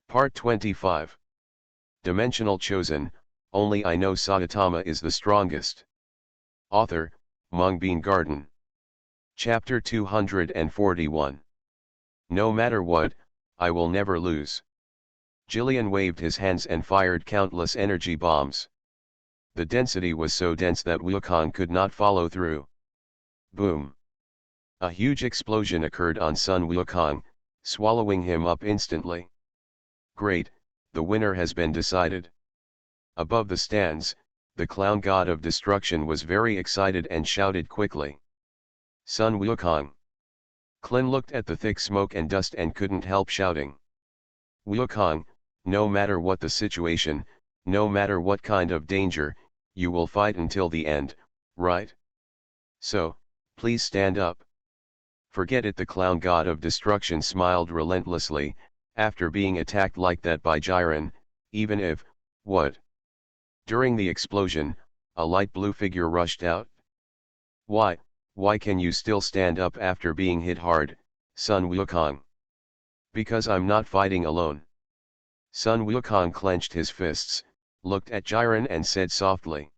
Part 25. Dimensional Chosen, only I know Saitama is the strongest. Author, Mungbean Garden. Chapter 241. No matter what, I will never lose. Jillian waved his hands and fired countless energy bombs. The density was so dense that Wukong could not follow through. Boom! A huge explosion occurred on Sun Wukong, swallowing him up instantly. Great, the winner has been decided. Above the stands, the clown god of destruction was very excited and shouted quickly. Sun Wukong. Klin looked at the thick smoke and dust and couldn't help shouting. Wukong, no matter what the situation, no matter what kind of danger, you will fight until the end, right? So, please stand up. Forget it, the clown god of destruction smiled relentlessly. After being attacked like that by Jiren, even if, what? During the explosion, a light blue figure rushed out. Why can you still stand up after being hit hard, Sun Wukong? Because I'm not fighting alone. Sun Wukong clenched his fists, looked at Jiren and said softly.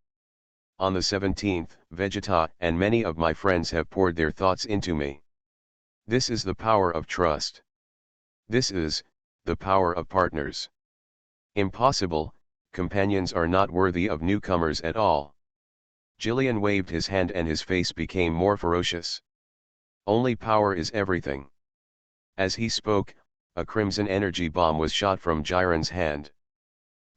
On the 17th, Vegeta and many of my friends have poured their thoughts into me. This is the power of trust. This is the power of partners. Impossible, companions are not worthy of newcomers at all. Jillian waved his hand and his face became more ferocious. Only power is everything. As he spoke, a crimson energy bomb was shot from Jiren's hand.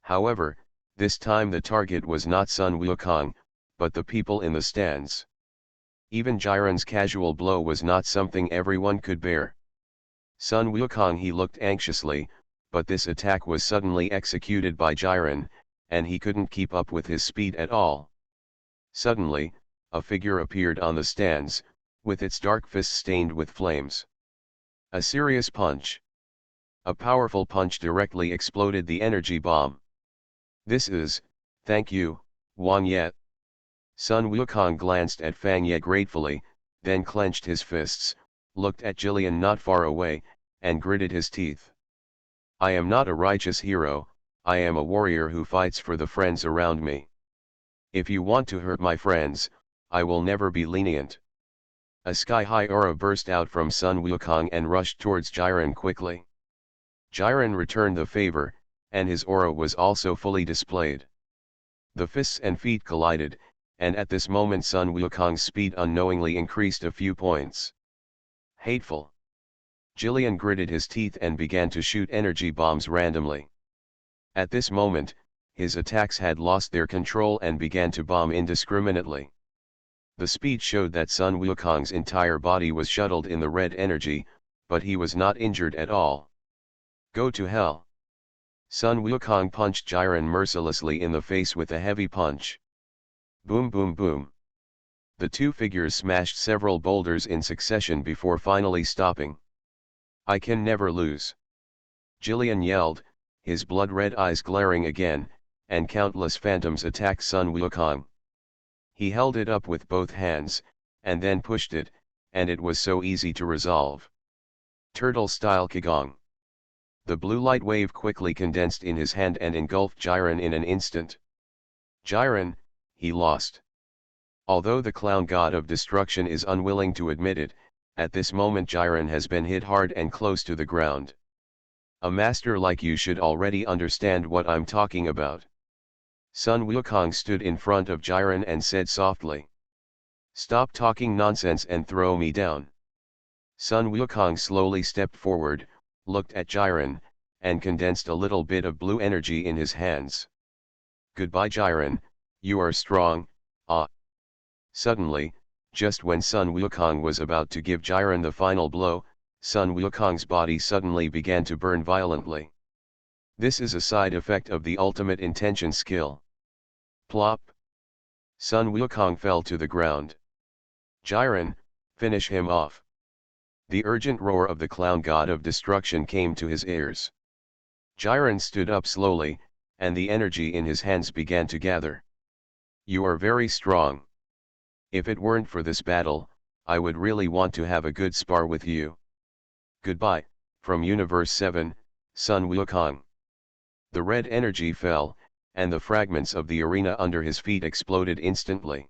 However, this time the target was not Sun Wukong, but the people in the stands. Even Jiren's casual blow was not something everyone could bear. Sun Wukong, he looked anxiously, but this attack was suddenly executed by Jiren, and he couldn't keep up with his speed at all. Suddenly, a figure appeared on the stands, with its dark fist stained with flames. A serious punch. A powerful punch directly exploded the energy bomb. This is, thank you, Wang Ye. Sun Wukong glanced at Fang Ye gratefully, then clenched his fists, looked at Jillian not far away, and gritted his teeth. I am not a righteous hero, I am a warrior who fights for the friends around me. If you want to hurt my friends, I will never be lenient. A sky-high aura burst out from Sun Wukong and rushed towards Jiren quickly. Jiren returned the favor, and his aura was also fully displayed. The fists and feet collided, and at this moment Sun Wukong's speed unknowingly increased a few points. Hateful. Jillian gritted his teeth and began to shoot energy bombs randomly. At this moment, his attacks had lost their control and began to bomb indiscriminately. The speed showed that Sun Wukong's entire body was shuttled in the red energy, but he was not injured at all. Go to hell. Sun Wukong punched Jiren mercilessly in the face with a heavy punch. Boom boom boom. The two figures smashed several boulders in succession before finally stopping. I can never lose. Jillian yelled, his blood-red eyes glaring again, and countless phantoms attacked Sun Wukong. He held it up with both hands, and then pushed it, and it was so easy to resolve. Turtle-style Qigong. The blue light wave quickly condensed in his hand and engulfed Jiren in an instant. Jiren, he lost. Although the clown god of destruction is unwilling to admit it, at this moment Jiren has been hit hard and close to the ground. A master like you should already understand what I'm talking about. Sun Wukong stood in front of Jiren and said softly. Stop talking nonsense and throw me down. Sun Wukong slowly stepped forward, looked at Jiren, and condensed a little bit of blue energy in his hands. Goodbye Jiren, you are strong, ah. Suddenly, just when Sun Wukong was about to give Jiren the final blow, Sun Wukong's body suddenly began to burn violently. This is a side effect of the ultimate intention skill. Plop. Sun Wukong fell to the ground. Jiren, finish him off. The urgent roar of the clown god of destruction came to his ears. Jiren stood up slowly, and the energy in his hands began to gather. You are very strong. If it weren't for this battle, I would really want to have a good spar with you. Goodbye, from Universe 7, Sun Wukong. The red energy fell, and the fragments of the arena under his feet exploded instantly.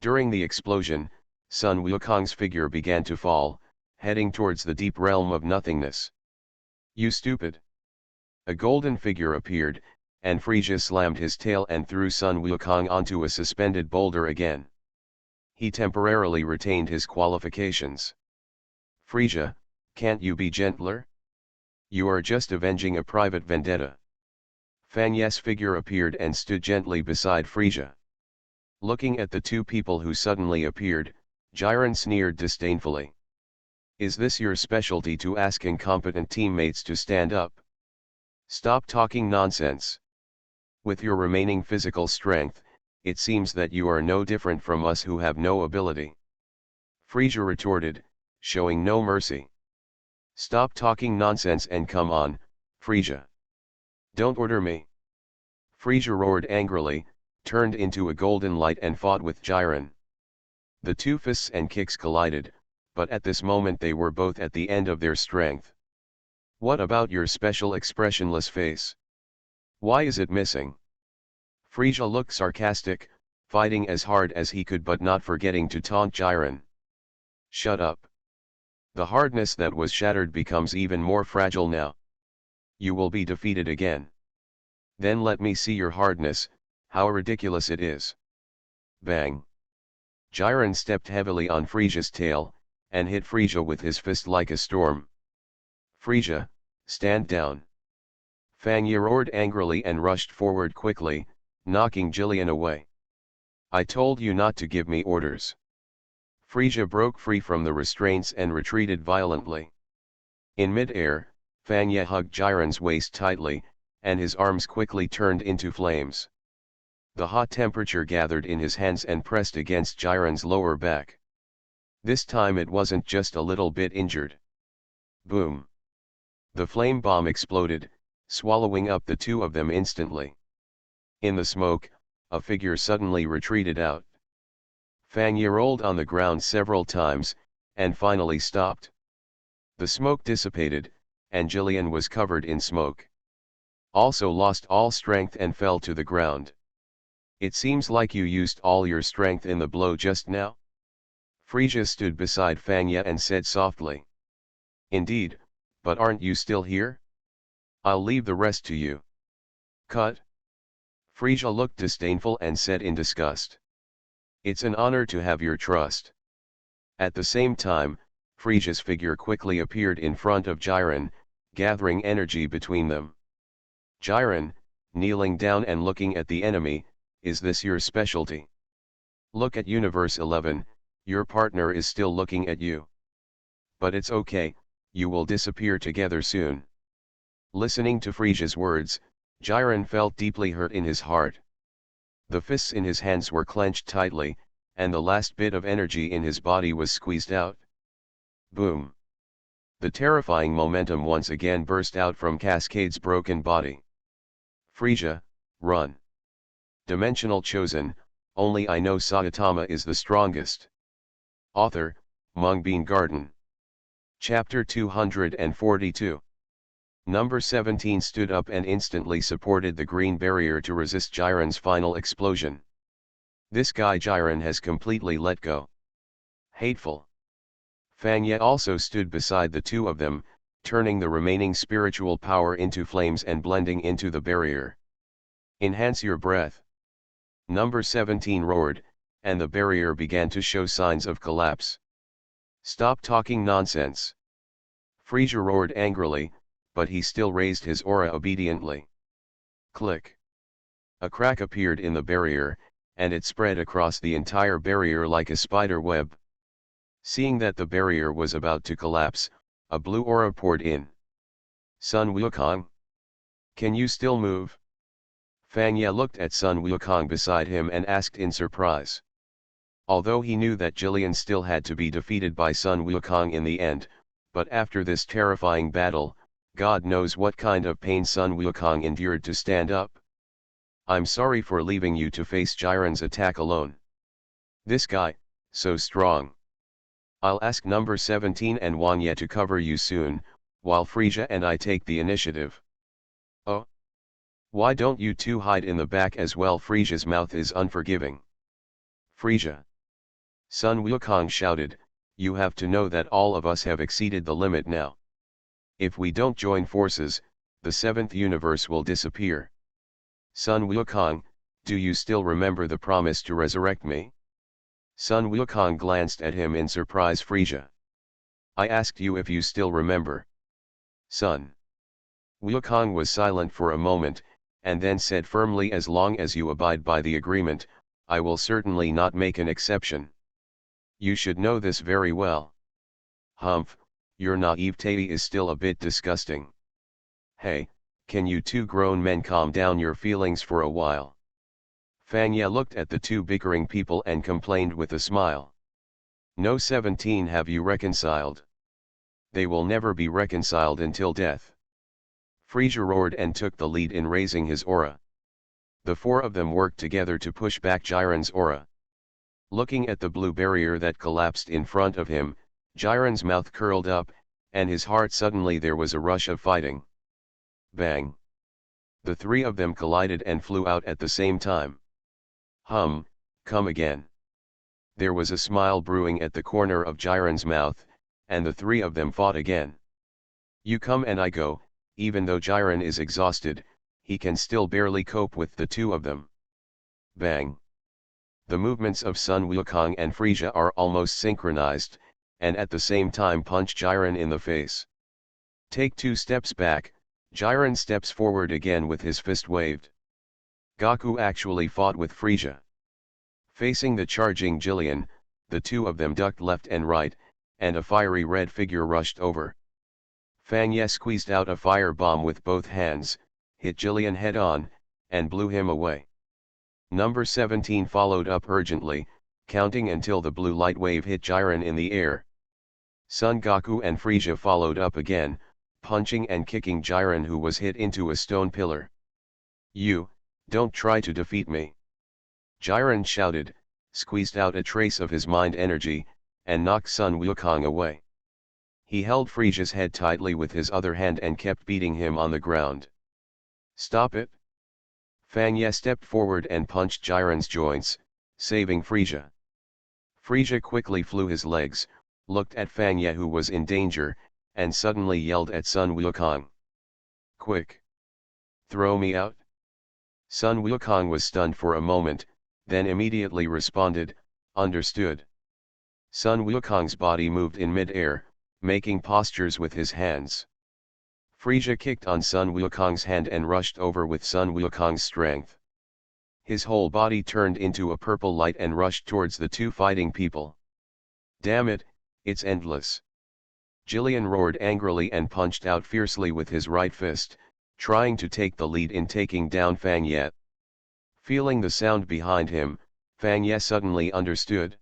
During the explosion, Sun Wukong's figure began to fall, heading towards the deep realm of nothingness. You stupid! A golden figure appeared, and Frisia slammed his tail and threw Sun Wukong onto a suspended boulder again. He temporarily retained his qualifications. Frisia, can't you be gentler? You are just avenging a private vendetta. Fanye's figure appeared and stood gently beside Frisia. Looking at the two people who suddenly appeared, Jiren sneered disdainfully. Is this your specialty, to ask incompetent teammates to stand up? Stop talking nonsense. With your remaining physical strength, it seems that you are no different from us who have no ability. Frisia retorted, showing no mercy. Stop talking nonsense and come on, Frisia. Don't order me. Frisia roared angrily, turned into a golden light and fought with Jiren. The two fists and kicks collided, but at this moment they were both at the end of their strength. What about your special expressionless face? Why is it missing? Frisia looked sarcastic, fighting as hard as he could but not forgetting to taunt Jiren. Shut up. The hardness that was shattered becomes even more fragile now. You will be defeated again. Then let me see your hardness, how ridiculous it is. Bang. Jiren stepped heavily on Frisia's tail, and hit Frisia with his fist like a storm. Frisia, stand down. Fangye roared angrily and rushed forward quickly, knocking Jillian away. I told you not to give me orders. Frisia broke free from the restraints and retreated violently. In mid-air, Fangye hugged Jiren's waist tightly, and his arms quickly turned into flames. The hot temperature gathered in his hands and pressed against Jiren's lower back. This time it wasn't just a little bit injured. Boom! The flame bomb exploded, swallowing up the two of them instantly. In the smoke, a figure suddenly retreated out. Fangye rolled on the ground several times, and finally stopped. The smoke dissipated, and Jillian was covered in smoke. Also lost all strength and fell to the ground. It seems like you used all your strength in the blow just now. Frisia stood beside Fangye and said softly. Indeed, but aren't you still here? I'll leave the rest to you. Cut. Frisia looked disdainful and said in disgust. It's an honor to have your trust. At the same time, Frisia's figure quickly appeared in front of Jiren, gathering energy between them. Jiren, kneeling down and looking at the enemy, is this your specialty? Look at Universe 11, your partner is still looking at you. But it's okay, you will disappear together soon. Listening to Frisia's words, Jiren felt deeply hurt in his heart. The fists in his hands were clenched tightly, and the last bit of energy in his body was squeezed out. Boom! The terrifying momentum once again burst out from Cascade's broken body. Frisia, run! Dimensional Chosen, only I know Saitama is the strongest. Author, Mung Garden. Chapter 242. Number 17 stood up and instantly supported the green barrier to resist Jiren's final explosion. This guy Jiren has completely let go. Hateful. Fangye also stood beside the two of them, turning the remaining spiritual power into flames and blending into the barrier. Enhance your breath. Number 17 roared, and the barrier began to show signs of collapse. Stop talking nonsense. Frisia roared angrily, but he still raised his aura obediently. Click. A crack appeared in the barrier, and it spread across the entire barrier like a spider web. Seeing that the barrier was about to collapse, a blue aura poured in. Sun Wukong? Can you still move? Fangye looked at Sun Wukong beside him and asked in surprise. Although he knew that Jillian still had to be defeated by Sun Wukong in the end, but after this terrifying battle, God knows what kind of pain Sun Wukong endured to stand up. I'm sorry for leaving you to face Jiren's attack alone. This guy, so strong. I'll ask number 17 and Wang Ye to cover you soon, while Frisia and I take the initiative. Oh? Why don't you two hide in the back as well? Frisia's mouth is unforgiving. Frisia. Sun Wukong shouted, you have to know that all of us have exceeded the limit now. If we don't join forces, the seventh universe will disappear. Sun Wukong, do you still remember the promise to resurrect me? Sun Wukong glanced at him in surprise. Frisia. I asked you if you still remember. Sun Wukong was silent for a moment, and then said firmly, as long as you abide by the agreement, I will certainly not make an exception. You should know this very well. Humph, your naivete is still a bit disgusting. Hey, can you two grown men calm down your feelings for a while? Fanya looked at the two bickering people and complained with a smile. No, 17 have you reconciled? They will never be reconciled until death. Frisia roared and took the lead in raising his aura. The four of them worked together to push back Jiren's aura. Looking at the blue barrier that collapsed in front of him, Jiren's mouth curled up, and his heart suddenly there was a rush of fighting. Bang! The three of them collided and flew out at the same time. Come again. There was a smile brewing at the corner of Jiren's mouth, and the three of them fought again. You come and I go, even though Jiren is exhausted, he can still barely cope with the two of them. Bang! The movements of Sun Wukong and Frisia are almost synchronized, and at the same time punch Jiren in the face. Take 2 steps back, Jiren steps forward again with his fist waved. Gaku actually fought with Frisia. Facing the charging Jillian, the two of them ducked left and right, and a fiery red figure rushed over. Fanya squeezed out a fire bomb with both hands, hit Jillian head on, and blew him away. Number 17 followed up urgently, counting until the blue light wave hit Jiren in the air. Son Goku and Frisia followed up again, punching and kicking Jiren, who was hit into a stone pillar. You, don't try to defeat me. Jiren shouted, squeezed out a trace of his mind energy, and knocked Sun Wukong away. He held Frisia's head tightly with his other hand and kept beating him on the ground. Stop it! Fanya stepped forward and punched Jiren's joints, saving Frisia. Frisia quickly flew his legs, looked at Fanya, who was in danger, and suddenly yelled at Sun Wukong. Quick! Throw me out! Sun Wukong was stunned for a moment, then immediately responded, understood. Sun Wukong's body moved in mid-air, making postures with his hands. Frisia kicked on Sun Wukong's hand and rushed over with Sun Wukong's strength. His whole body turned into a purple light and rushed towards the two fighting people. Damn it, it's endless! Jillian roared angrily and punched out fiercely with his right fist, trying to take the lead in taking down Fanya. Feeling the sound behind him, Fanya suddenly understood.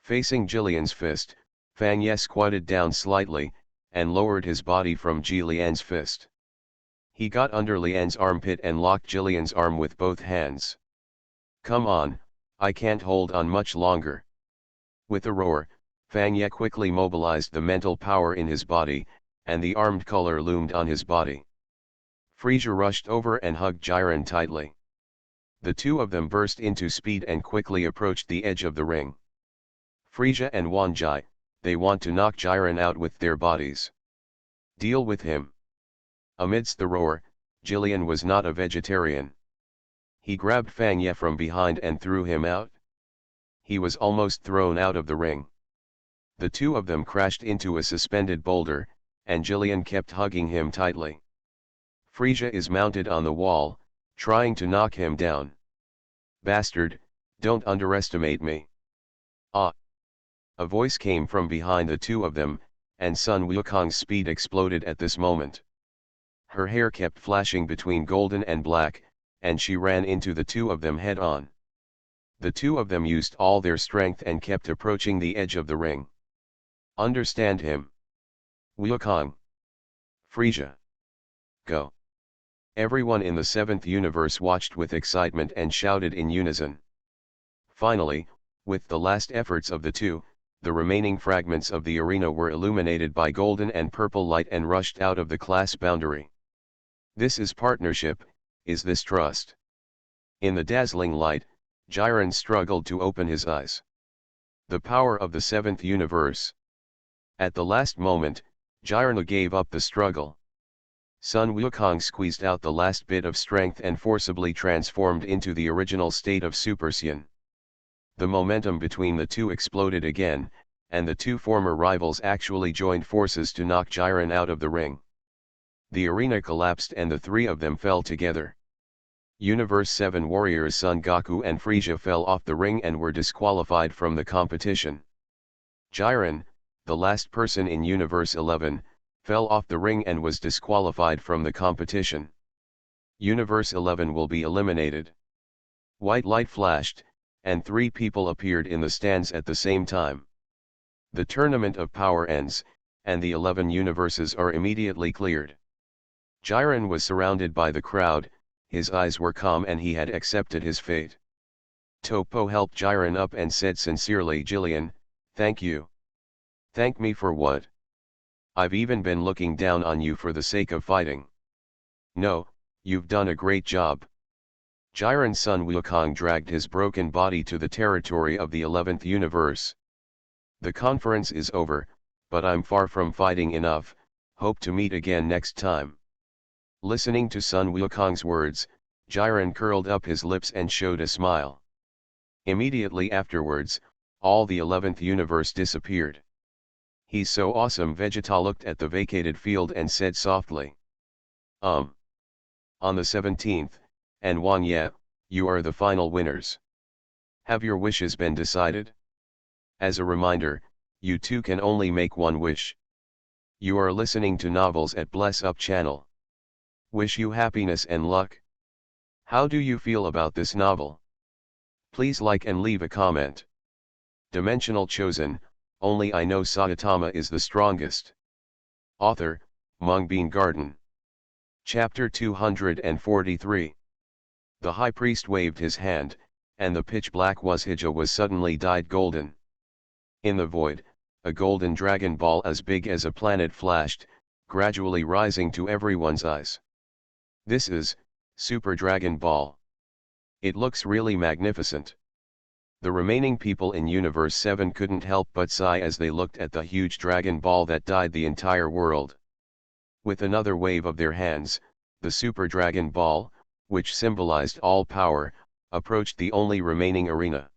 Facing Jillian's fist, Fanya squatted down slightly, and lowered his body from Jillian's fist. He got under Lian's armpit and locked Jillian's arm with both hands. Come on, I can't hold on much longer. With a roar, Fanya quickly mobilized the mental power in his body, and the armed color loomed on his body. Frisia rushed over and hugged Jiren tightly. The two of them burst into speed and quickly approached the edge of the ring. Frisia and Wanjai, they want to knock Jiren out with their bodies. Deal with him. Amidst the roar, Jillian was not a vegetarian. He grabbed Fanya from behind and threw him out. He was almost thrown out of the ring. The two of them crashed into a suspended boulder, and Jillian kept hugging him tightly. Frisia is mounted on the wall, trying to knock him down. Bastard, don't underestimate me. Ah! A voice came from behind the two of them, and Sun Wukong's speed exploded at this moment. Her hair kept flashing between golden and black, and she ran into the two of them head on. The two of them used all their strength and kept approaching the edge of the ring. Understand him. Wukong. Frisia. Go. Everyone in the seventh universe watched with excitement and shouted in unison. Finally, with the last efforts of the two, the remaining fragments of the arena were illuminated by golden and purple light and rushed out of the class boundary. This is partnership, is this trust? In the dazzling light, Jiren struggled to open his eyes. The power of the seventh universe. At the last moment, Jiren gave up the struggle. Sun Wukong squeezed out the last bit of strength and forcibly transformed into the original state of Super Saiyan. The momentum between the two exploded again, and the two former rivals actually joined forces to knock Jiren out of the ring. The arena collapsed and the three of them fell together. Universe 7 warriors Son Goku and Frieza fell off the ring and were disqualified from the competition. Jiren, the last person in Universe 11, fell off the ring and was disqualified from the competition. Universe 11 will be eliminated. White light flashed, and three people appeared in the stands at the same time. The tournament of power ends, and the 11 universes are immediately cleared. Jiren was surrounded by the crowd, his eyes were calm and he had accepted his fate. Toppo helped Jiren up and said sincerely, "Jillian, thank you." "Thank me for what? I've even been looking down on you for the sake of fighting." "No, you've done a great job." Jiren's son Wukong dragged his broken body to the territory of the 11th universe. "The conference is over, but I'm far from fighting enough, hope to meet again next time." Listening to Sun Wukong's words, Jiren curled up his lips and showed a smile. Immediately afterwards, all the 11th universe disappeared. "He's so awesome." Vegeta looked at the vacated field and said softly. On the 17th, and Wang Ye, you are the final winners. Have your wishes been decided? As a reminder, you two can only make one wish. You are listening to Novels at Bless Up channel. Wish you happiness and luck. How do you feel about this novel? Please like and leave a comment. Dimensional Chosen, only I know Saitama is the strongest. Author, Mung Garden. Chapter 243. The High Priest waved his hand, and the pitch-black Washija was suddenly dyed golden. In the void, a golden dragon ball as big as a planet flashed, gradually rising to everyone's eyes. This is Super Dragon Ball. It looks really magnificent. The remaining people in Universe 7 couldn't help but sigh as they looked at the huge dragon ball that dyed the entire world. With another wave of their hands, the Super Dragon Ball, which symbolized all power, approached the only remaining arena.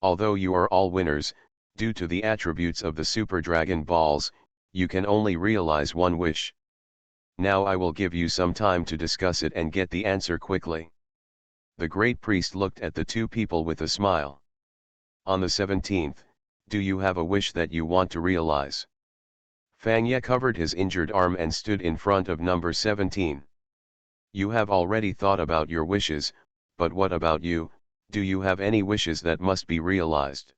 Although you are all winners, due to the attributes of the Super Dragon Balls, you can only realize one wish. Now I will give you some time to discuss it and get the answer quickly. The great priest looked at the two people with a smile. On the 17th, do you have a wish that you want to realize? Fang Ye covered his injured arm and stood in front of number 17. You have already thought about your wishes, but what about you? Do you have any wishes that must be realized?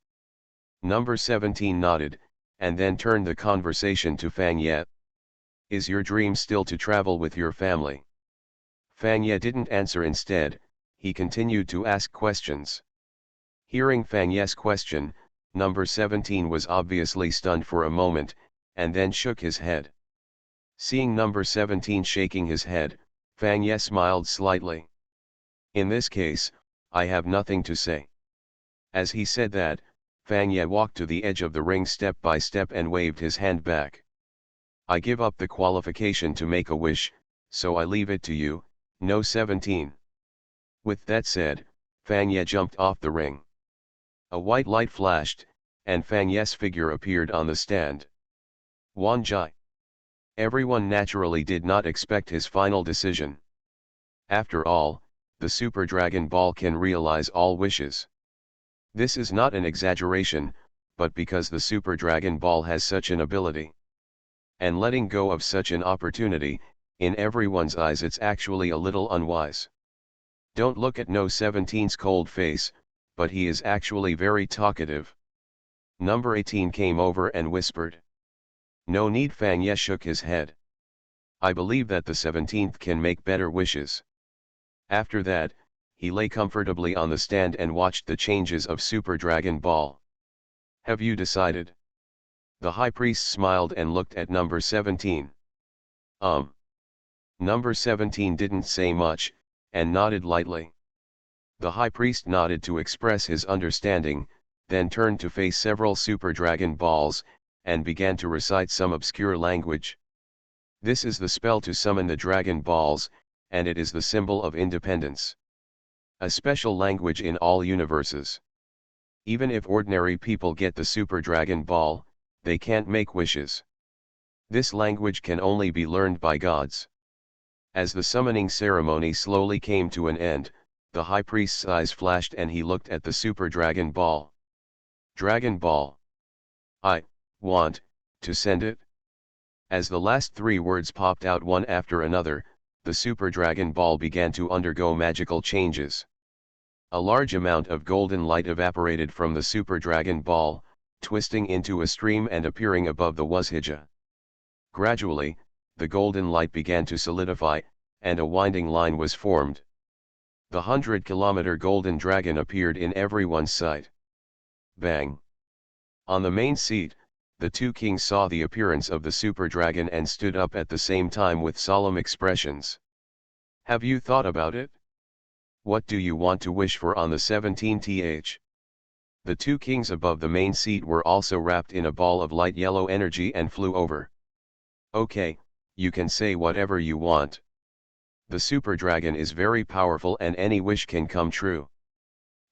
Number 17 nodded, and then turned the conversation to Fang Ye. Is your dream still to travel with your family? Fang Ye didn't answer. Instead, he continued to ask questions. Hearing Fang Ye's question, number 17 was obviously stunned for a moment, and then shook his head. Seeing number 17 shaking his head, Fang Ye smiled slightly. In this case, I have nothing to say. As he said that, Fang Ye walked to the edge of the ring step by step and waved his hand back. I give up the qualification to make a wish, so I leave it to you, no 17. With that said, Fang Ye jumped off the ring. A white light flashed, and Fang Ye's figure appeared on the stand. Wan Jai. Everyone naturally did not expect his final decision. After all, the Super Dragon Ball can realize all wishes. This is not an exaggeration, but because the Super Dragon Ball has such an ability. And letting go of such an opportunity, in everyone's eyes it's actually a little unwise. Don't look at No 17's cold face, but he is actually very talkative. Number 18 came over and whispered. No need. Fang Ye shook his head. I believe that the 17th can make better wishes. After that, he lay comfortably on the stand and watched the changes of Super Dragon Ball. Have you decided? The high priest smiled and looked at number 17. Number 17 didn't say much, and nodded lightly. The high priest nodded to express his understanding, then turned to face several super dragon balls, and began to recite some obscure language. This is the spell to summon the dragon balls, and it is the symbol of independence. A special language in all universes. Even if ordinary people get the super dragon ball, they can't make wishes. This language can only be learned by gods. As the summoning ceremony slowly came to an end, the high priest's eyes flashed and he looked at the super dragon ball. Dragon ball. I want to send it. As the last three words popped out one after another, the super dragon ball began to undergo magical changes. A large amount of golden light evaporated from the super dragon ball, twisting into a stream and appearing above the Wuzhija. Gradually, the golden light began to solidify, and a winding line was formed. The 100-kilometer golden dragon appeared in everyone's sight. Bang! On the main seat, the two kings saw the appearance of the super dragon and stood up at the same time with solemn expressions. Have you thought about it? What do you want to wish for on the 17th? The two kings above the main seat were also wrapped in a ball of light yellow energy and flew over. Okay, you can say whatever you want. The super dragon is very powerful and any wish can come true.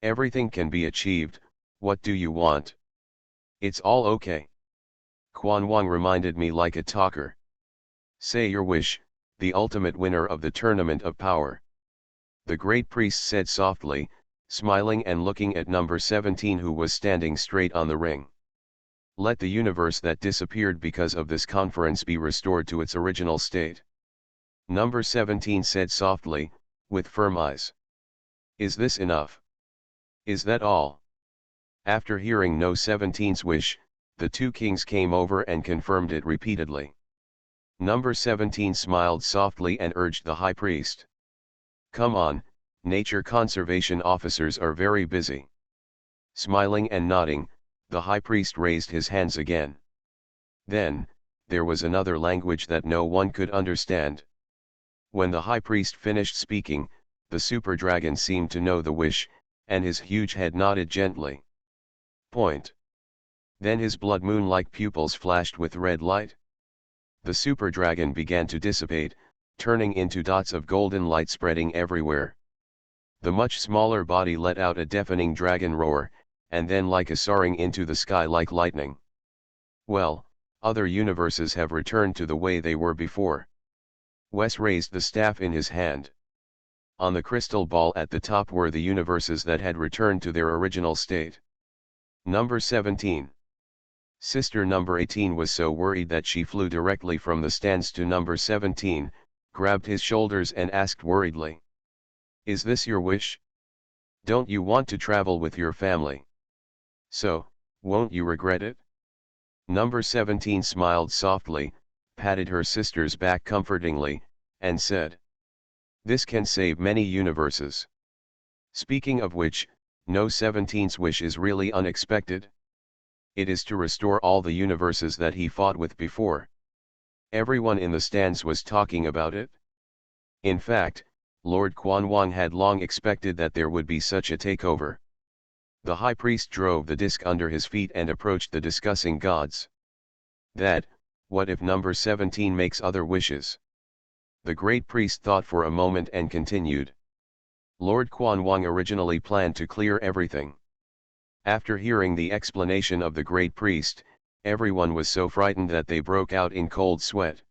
Everything can be achieved. What do you want? It's all okay. Quan Wang reminded me like a talker. Say your wish, the ultimate winner of the tournament of power. The great priest said softly, smiling and looking at number 17 who was standing straight on the ring. Let the universe that disappeared because of this conference be restored to its original state. Number 17 said softly, with firm eyes. Is this enough? Is that all? After hearing No 17's wish, the two kings came over and confirmed it repeatedly. Number 17 smiled softly and urged the high priest. Come on, nature conservation officers are very busy. Smiling and nodding, the high priest raised his hands again. Then, there was another language that no one could understand. When the high priest finished speaking, the super dragon seemed to know the wish, and his huge head nodded gently. Point. Then his blood moon-like pupils flashed with red light. The super dragon began to dissipate, turning into dots of golden light spreading everywhere. The much smaller body let out a deafening dragon roar, and then like a soaring into the sky like lightning. Well, other universes have returned to the way they were before. Wes raised the staff in his hand. On the crystal ball at the top were the universes that had returned to their original state. Number 17. Sister number 18 was so worried that she flew directly from the stands to number 17, grabbed his shoulders and asked worriedly. Is this your wish? Don't you want to travel with your family? So, won't you regret it? Number 17 smiled softly, patted her sister's back comfortingly, and said. This can save many universes. Speaking of which, No 17's wish is really unexpected. It is to restore all the universes that he fought with before. Everyone in the stands was talking about it. In fact, Lord Quan Wang had long expected that there would be such a takeover. The high priest drove the disc under his feet and approached the discussing gods. What if number 17 makes other wishes? The great priest thought for a moment and continued. Lord Quan Wang originally planned to clear everything. After hearing the explanation of the great priest, everyone was so frightened that they broke out in cold sweat.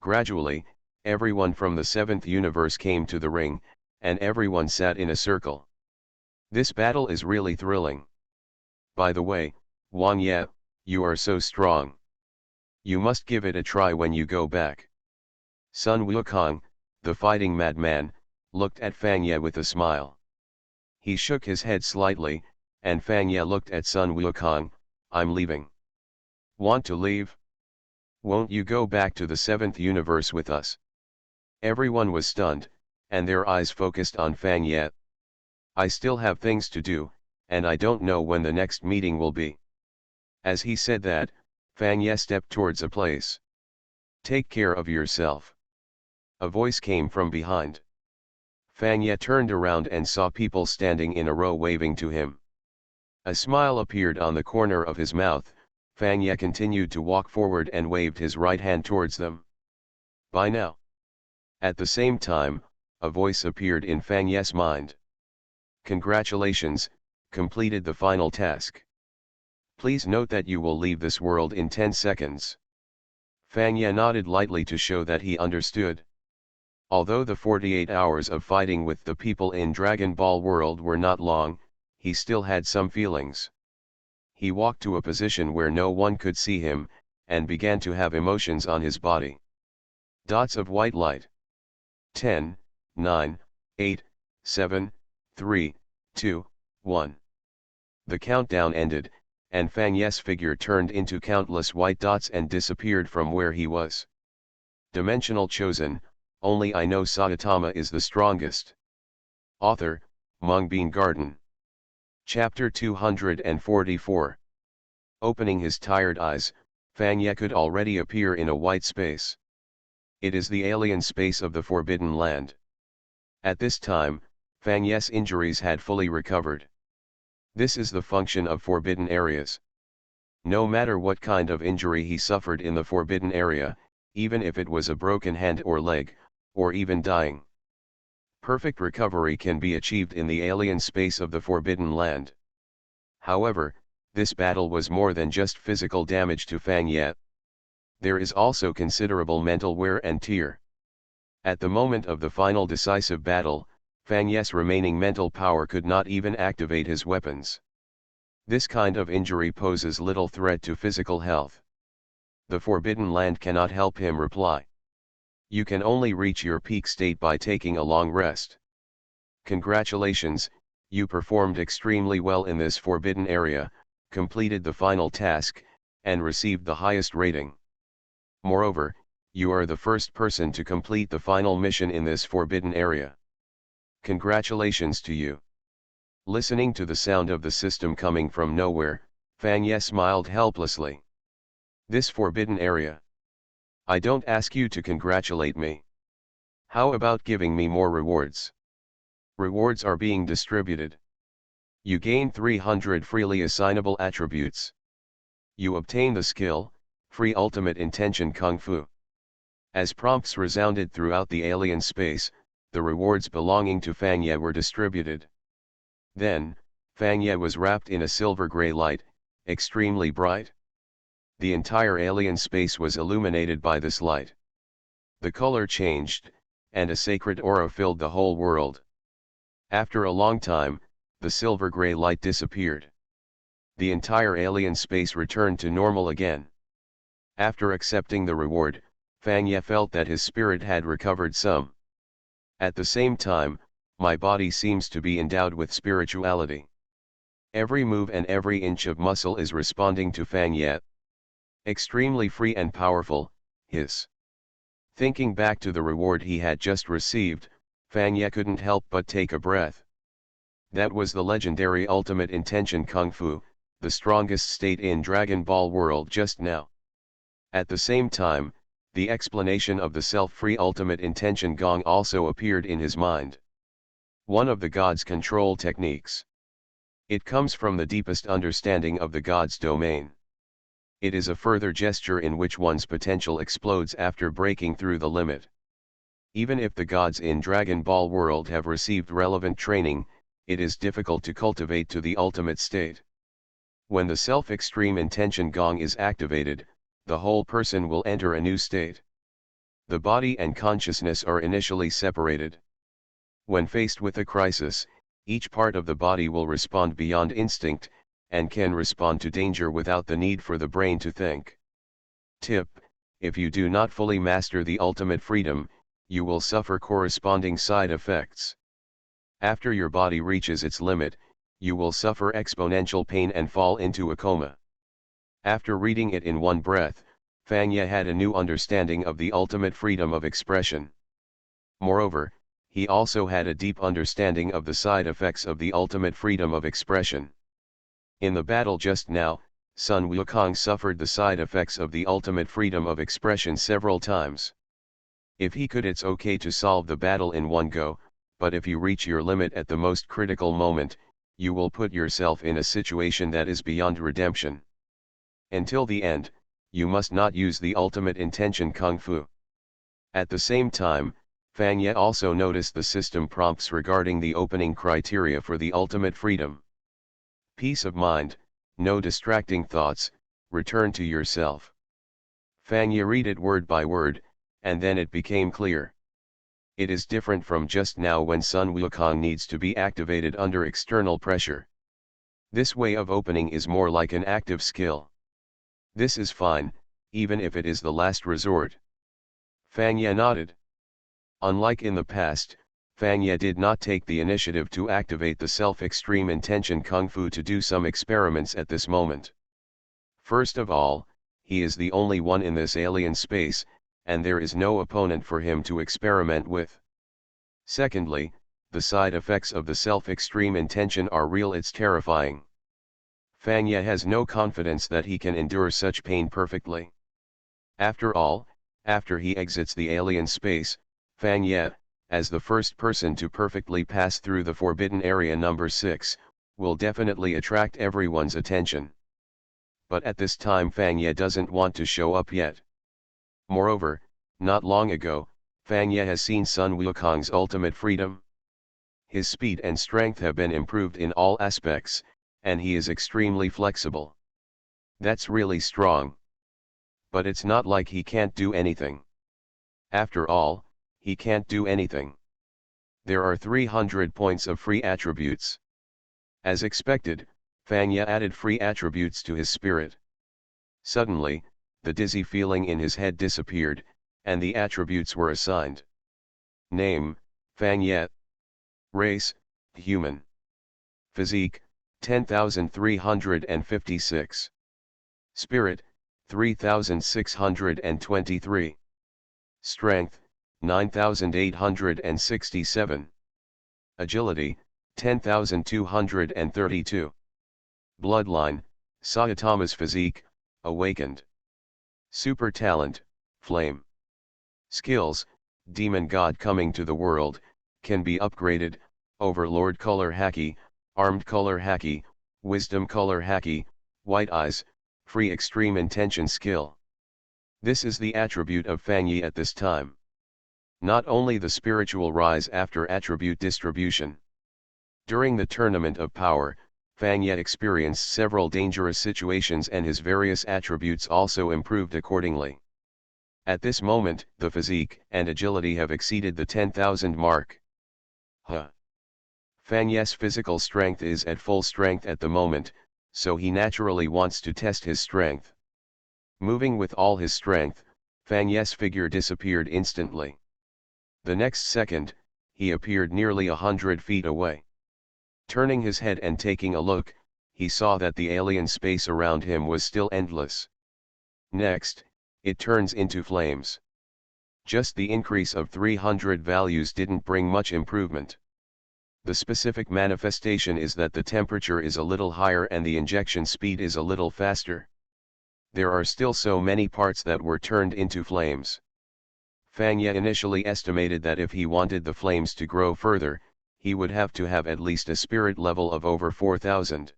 Gradually, everyone from the seventh universe came to the ring, and everyone sat in a circle. This battle is really thrilling. By the way, Wang Ye, you are so strong. You must give it a try when you go back. Sun Wukong, the fighting madman, looked at Fang Ye with a smile. He shook his head slightly, and Fang Ye looked at Sun Wukong. I'm leaving. Want to leave? Won't you go back to the seventh universe with us? Everyone was stunned, and their eyes focused on Fang Ye. I still have things to do, and I don't know when the next meeting will be. As he said that, Fang Ye stepped towards a place. "Take care of yourself." A voice came from behind. Fang Ye turned around and saw people standing in a row waving to him. A smile appeared on the corner of his mouth. Fang Ye continued to walk forward and waved his right hand towards them. "Bye now." At the same time, a voice appeared in Fang Ye's mind. "Congratulations, completed the final task. Please note that you will leave this world in 10 seconds. Fang Ye nodded lightly to show that he understood. Although the 48 hours of fighting with the people in Dragon Ball world were not long, he still had some feelings. He walked to a position where no one could see him, and began to have emotions on his body. Dots of white light. 10, 9, 8, 7, 3, 2, 1. The countdown ended, and Fang Ye's figure turned into countless white dots and disappeared from where he was. Dimensional Chosen, only I know Saitama is the strongest. Author, Mung Garden. Chapter 244. Opening his tired eyes, Fang Ye could already appear in a white space. It is the alien space of the Forbidden Land. At this time, Fang Ye's injuries had fully recovered. This is the function of forbidden areas. No matter what kind of injury he suffered in the forbidden area, even if it was a broken hand or leg, or even dying, perfect recovery can be achieved in the alien space of the Forbidden Land. However, this battle was more than just physical damage to Fang Ye. There is also considerable mental wear and tear. At the moment of the final decisive battle, Fang Ye's remaining mental power could not even activate his weapons. This kind of injury poses little threat to physical health. The Forbidden Land cannot help him reply. You can only reach your peak state by taking a long rest. Congratulations, you performed extremely well in this forbidden area, completed the final task, and received the highest rating. Moreover, you are the first person to complete the final mission in this forbidden area. Congratulations to you. Listening to the sound of the system coming from nowhere, Fang Ye smiled helplessly. This forbidden area. I don't ask you to congratulate me. How about giving me more rewards? Rewards are being distributed. You gain 300 freely assignable attributes. You obtain the skill, Free Ultimate Intention Kung Fu. As prompts resounded throughout the alien space, the rewards belonging to Fang Ye were distributed. Then, Fang Ye was wrapped in a silver-gray light, extremely bright. The entire alien space was illuminated by this light. The color changed, and a sacred aura filled the whole world. After a long time, the silver-gray light disappeared. The entire alien space returned to normal again. After accepting the reward, Fang Ye felt that his spirit had recovered some. At the same time, my body seems to be endowed with spirituality. Every move and every inch of muscle is responding to Fang Ye. Extremely free and powerful, his. Thinking back to the reward he had just received, Fang Ye couldn't help but take a breath. That was the legendary Ultimate Intention Kung Fu, the strongest state in Dragon Ball world just now. At the same time, the explanation of the self-free ultimate intention gong also appeared in his mind. One of the God's control techniques. It comes from the deepest understanding of the God's domain. It is a further gesture in which one's potential explodes after breaking through the limit. Even if the gods in Dragon Ball world have received relevant training, it is difficult to cultivate to the ultimate state. When the self-extreme intention gong is activated, the whole person will enter a new state. The body and consciousness are initially separated. When faced with a crisis, each part of the body will respond beyond instinct, and can respond to danger without the need for the brain to think. Tip: if you do not fully master the ultimate freedom, you will suffer corresponding side effects. After your body reaches its limit, you will suffer exponential pain and fall into a coma. After reading it in one breath, Fang Ye had a new understanding of the ultimate freedom of expression. Moreover, he also had a deep understanding of the side effects of the ultimate freedom of expression. In the battle just now, Sun Wukong suffered the side effects of the ultimate freedom of expression several times. If he could, it's okay to solve the battle in one go, but if you reach your limit at the most critical moment, you will put yourself in a situation that is beyond redemption. Until the end, you must not use the ultimate intention kung fu. At the same time, Fang Ye also noticed the system prompts regarding the opening criteria for the ultimate freedom. Peace of mind, no distracting thoughts, return to yourself. Fang Ye read it word by word, and then it became clear. It is different from just now when Sun Wukong needs to be activated under external pressure. This way of opening is more like an active skill. This is fine, even if it is the last resort. Fang Ye nodded. Unlike in the past, Fang Ye did not take the initiative to activate the self-extreme intention kung fu to do some experiments at this moment. First of all, he is the only one in this alien space, and there is no opponent for him to experiment with. Secondly, the side effects of the self-extreme intention are real, it's terrifying. Fang Ye has no confidence that he can endure such pain perfectly. After all, after he exits the alien space, Fang Ye, as the first person to perfectly pass through the forbidden area number 6, will definitely attract everyone's attention. But at this time Fang Ye doesn't want to show up yet. Moreover, not long ago, Fang Ye has seen Sun Wukong's ultimate freedom. His speed and strength have been improved in all aspects, and he is extremely flexible. That's really strong. But it's not like he can't do anything. After all, he can't do anything. There are 300 points of free attributes. As expected, Fang Ye added free attributes to his spirit. Suddenly, the dizzy feeling in his head disappeared, and the attributes were assigned. Name, Fang Ye. Race, human. Physique, 10,356. Spirit, 3,623. Strength, 9,867. Agility, 10,232. Bloodline, Saitama's physique, awakened. Super talent, flame. Skills, demon god coming to the world, can be upgraded, overlord color haki, armed color haki, wisdom color haki, white eyes, free extreme intention skill. This is the attribute of Fang Ye at this time. Not only the spiritual rise after attribute distribution. During the tournament of power, Fang Ye experienced several dangerous situations and his various attributes also improved accordingly. At this moment, the physique and agility have exceeded the 10,000 mark. Fang Ye's physical strength is at full strength at the moment, so he naturally wants to test his strength. Moving with all his strength, Fang Ye's figure disappeared instantly. The next second, he appeared nearly 100 feet away. Turning his head and taking a look, he saw that the alien space around him was still endless. Next, it turns into flames. Just the increase of 300 values didn't bring much improvement. The specific manifestation is that the temperature is a little higher and the injection speed is a little faster. There are still so many parts that were turned into flames. Fang Ye initially estimated that if he wanted the flames to grow further, he would have to have at least a spirit level of over 4,000.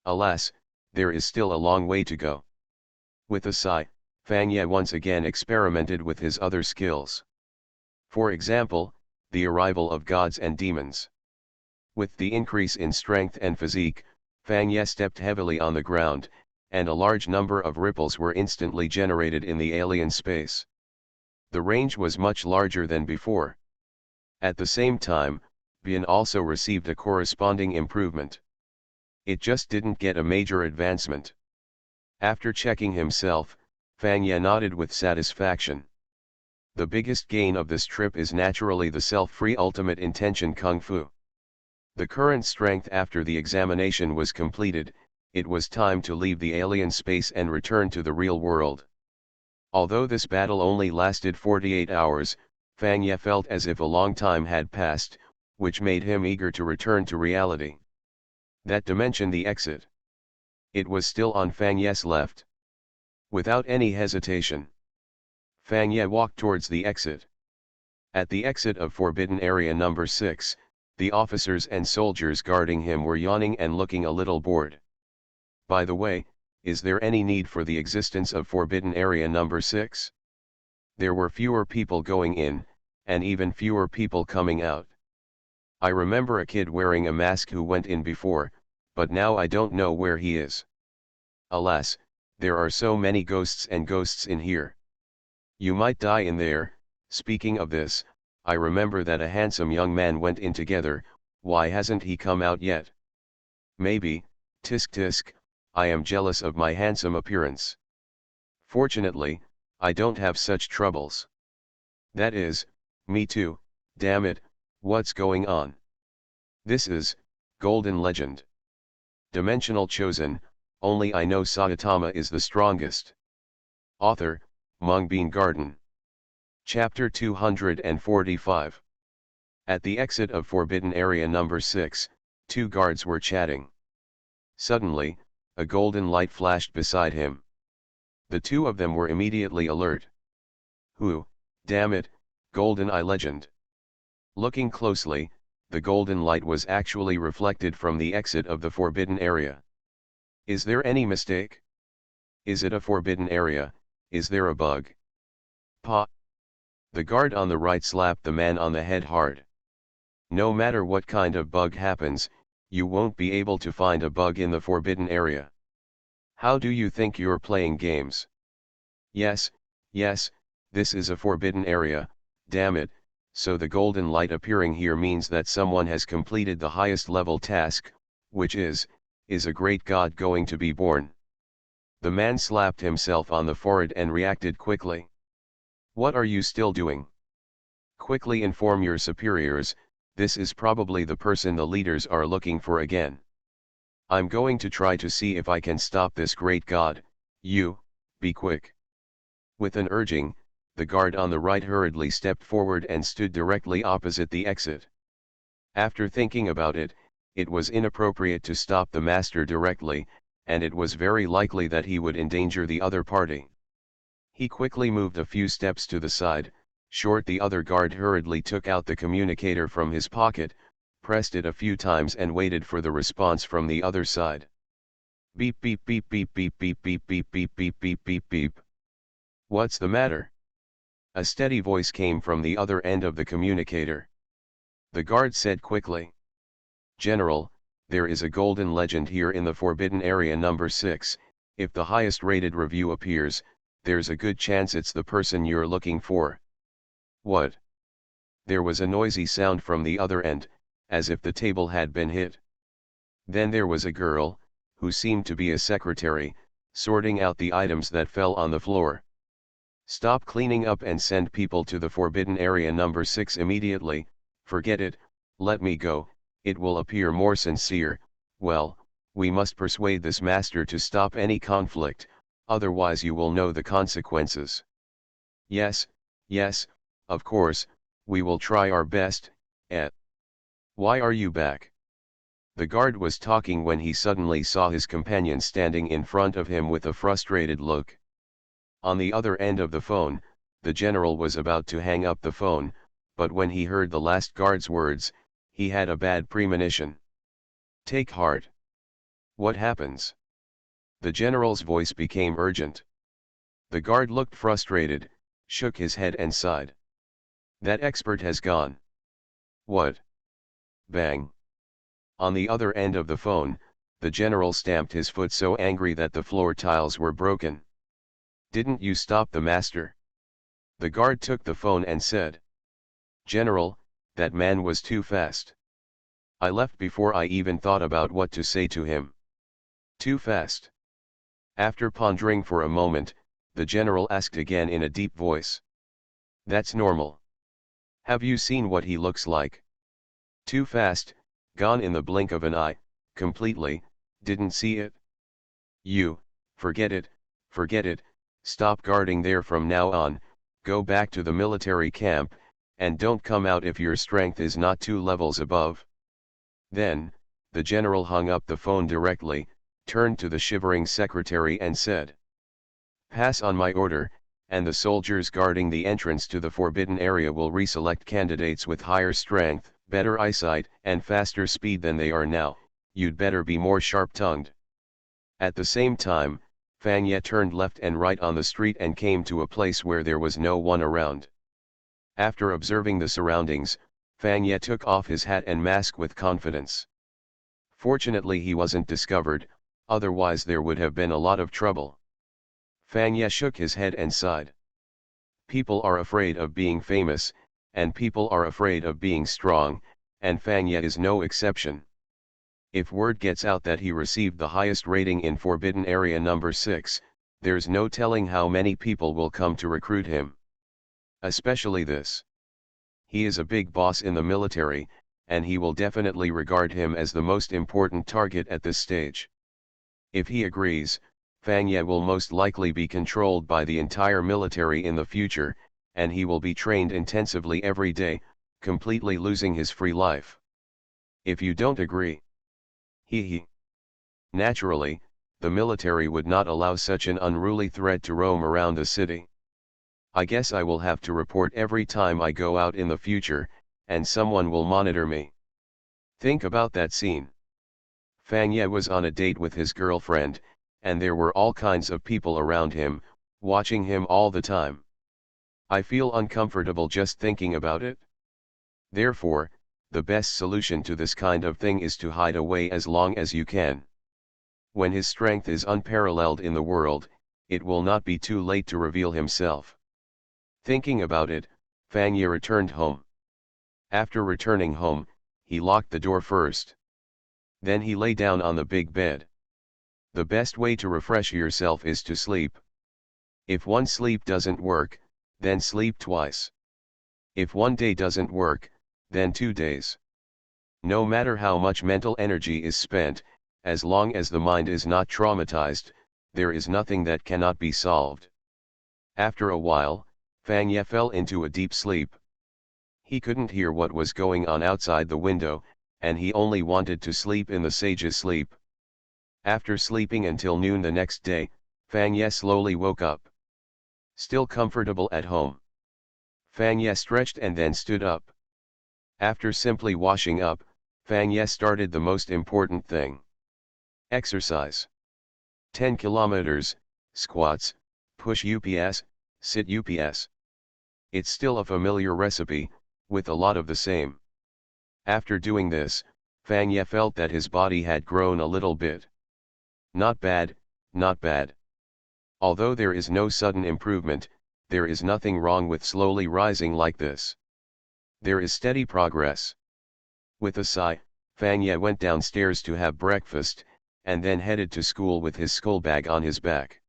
Alas, there is still a long way to go. With a sigh, Fang Ye once again experimented with his other skills. For example, the arrival of gods and demons. With the increase in strength and physique, Fang Ye stepped heavily on the ground, and a large number of ripples were instantly generated in the alien space. The range was much larger than before. At the same time, Bian also received a corresponding improvement. It just didn't get a major advancement. After checking himself, Fang Ye nodded with satisfaction. The biggest gain of this trip is naturally the self-free ultimate intention kung fu. The current strength after the examination was completed, it was time to leave the alien space and return to the real world. Although this battle only lasted 48 hours, Fang Ye felt as if a long time had passed, which made him eager to return to reality. That dimension, the exit. It was still on Fang Ye's left. Without any hesitation, Fang Ye walked towards the exit. At the exit of Forbidden Area number 6, the officers and soldiers guarding him were yawning and looking a little bored. By the way, is there any need for the existence of Forbidden Area number 6? There were fewer people going in, and even fewer people coming out. I remember a kid wearing a mask who went in before, but now I don't know where he is. Alas, there are so many ghosts and ghosts in here. You might die in there. Speaking of this, I remember that a handsome young man went in together. Why hasn't he come out yet? Maybe, tisk tisk, I am jealous of my handsome appearance. Fortunately, I don't have such troubles. That is, me too, damn it, what's going on? This is, Golden Legend. Dimensional Chosen, only I know Saitama is the strongest. Author, Mung Garden. Chapter 245. At the exit of Forbidden Area number 6, two guards were chatting. Suddenly, a golden light flashed beside him. The two of them were immediately alert. Who, damn it, Golden Eye Legend. Looking closely, the golden light was actually reflected from the exit of the Forbidden Area. Is there any mistake? Is it a forbidden area? Is there a bug? Pa! The guard on the right slapped the man on the head hard. No matter what kind of bug happens, you won't be able to find a bug in the forbidden area. How do you think you're playing games? Yes, this is a forbidden area, damn it, so the golden light appearing here means that someone has completed the highest level task, which is a great god going to be born. The man slapped himself on the forehead and reacted quickly. What are you still doing? Quickly inform your superiors, this is probably the person the leaders are looking for again. I'm going to try to see if I can stop this great god, you, be quick. With an urging, the guard on the right hurriedly stepped forward and stood directly opposite the exit. After thinking about it, it was inappropriate to stop the master directly, and it was very likely that he would endanger the other party. He quickly moved a few steps to the side. The other guard hurriedly took out the communicator from his pocket, pressed it a few times and waited for the response from the other side. Beep beep beep beep beep beep beep beep beep beep beep beep beep. What's the matter? A steady voice came from the other end of the communicator. The guard said quickly. General, there is a golden legend here in the Forbidden Area number 6, if the highest rated review appears, there's a good chance it's the person you're looking for. What? There was a noisy sound from the other end, as if the table had been hit. Then there was a girl, who seemed to be a secretary, sorting out the items that fell on the floor. Stop cleaning up and send people to the Forbidden Area number 6 immediately. Forget it, let me go, it will appear more sincere. Well, we must persuade this master to stop any conflict, otherwise you will know the consequences. Yes, of course, we will try our best. Why are you back? The guard was talking when he suddenly saw his companion standing in front of him with a frustrated look. On the other end of the phone, the general was about to hang up the phone, but when he heard the last guard's words, he had a bad premonition. Take heart. What happens? The general's voice became urgent. The guard looked frustrated, shook his head and sighed. That expert has gone. What? Bang. On the other end of the phone, the general stamped his foot so angry that the floor tiles were broken. Didn't you stop the master? The guard took the phone and said. General, that man was too fast. I left before I even thought about what to say to him. Too fast. After pondering for a moment, the general asked again in a deep voice. That's normal. Have you seen what he looks like? Too fast, gone in the blink of an eye, completely, didn't see it? You, forget it, stop guarding there from now on, go back to the military camp, and don't come out if your strength is not 2 levels above. Then, the general hung up the phone directly, turned to the shivering secretary and said, "Pass on my order, and the soldiers guarding the entrance to the forbidden area will reselect candidates with higher strength, better eyesight, and faster speed than they are now. You'd better be more sharp-tongued." At the same time, Fang Ye turned left and right on the street and came to a place where there was no one around. After observing the surroundings, Fang Ye took off his hat and mask with confidence. Fortunately he wasn't discovered, otherwise there would have been a lot of trouble. Fang Ye shook his head and sighed. People are afraid of being famous, and people are afraid of being strong, and Fang Ye is no exception. If word gets out that he received the highest rating in Forbidden Area number 6, there's no telling how many people will come to recruit him. Especially this. He is a big boss in the military, and he will definitely regard him as the most important target at this stage. If he agrees, Fang Ye will most likely be controlled by the entire military in the future, and he will be trained intensively every day, completely losing his free life. If you don't agree. Hee. Naturally, the military would not allow such an unruly threat to roam around the city. I guess I will have to report every time I go out in the future, and someone will monitor me. Think about that scene. Fang Ye was on a date with his girlfriend, and there were all kinds of people around him, watching him all the time. I feel uncomfortable just thinking about it. Therefore, the best solution to this kind of thing is to hide away as long as you can. When his strength is unparalleled in the world, it will not be too late to reveal himself. Thinking about it, Fang Ye returned home. After returning home, he locked the door first. Then he lay down on the big bed. The best way to refresh yourself is to sleep. If one sleep doesn't work, then sleep twice. If one day doesn't work, then 2 days. No matter how much mental energy is spent, as long as the mind is not traumatized, there is nothing that cannot be solved. After a while, Fang Ye fell into a deep sleep. He couldn't hear what was going on outside the window, and he only wanted to sleep in the sage's sleep. After sleeping until noon the next day, Fang Ye slowly woke up. Still comfortable at home. Fang Ye stretched and then stood up. After simply washing up, Fang Ye started the most important thing. Exercise. 10 kilometers, squats, push UPS, sit UPS. It's still a familiar recipe, with a lot of the same. After doing this, Fang Ye felt that his body had grown a little bit. Not bad, not bad. Although there is no sudden improvement, there is nothing wrong with slowly rising like this. There is steady progress. With a sigh, Fang Ye went downstairs to have breakfast, and then headed to school with his school bag on his back.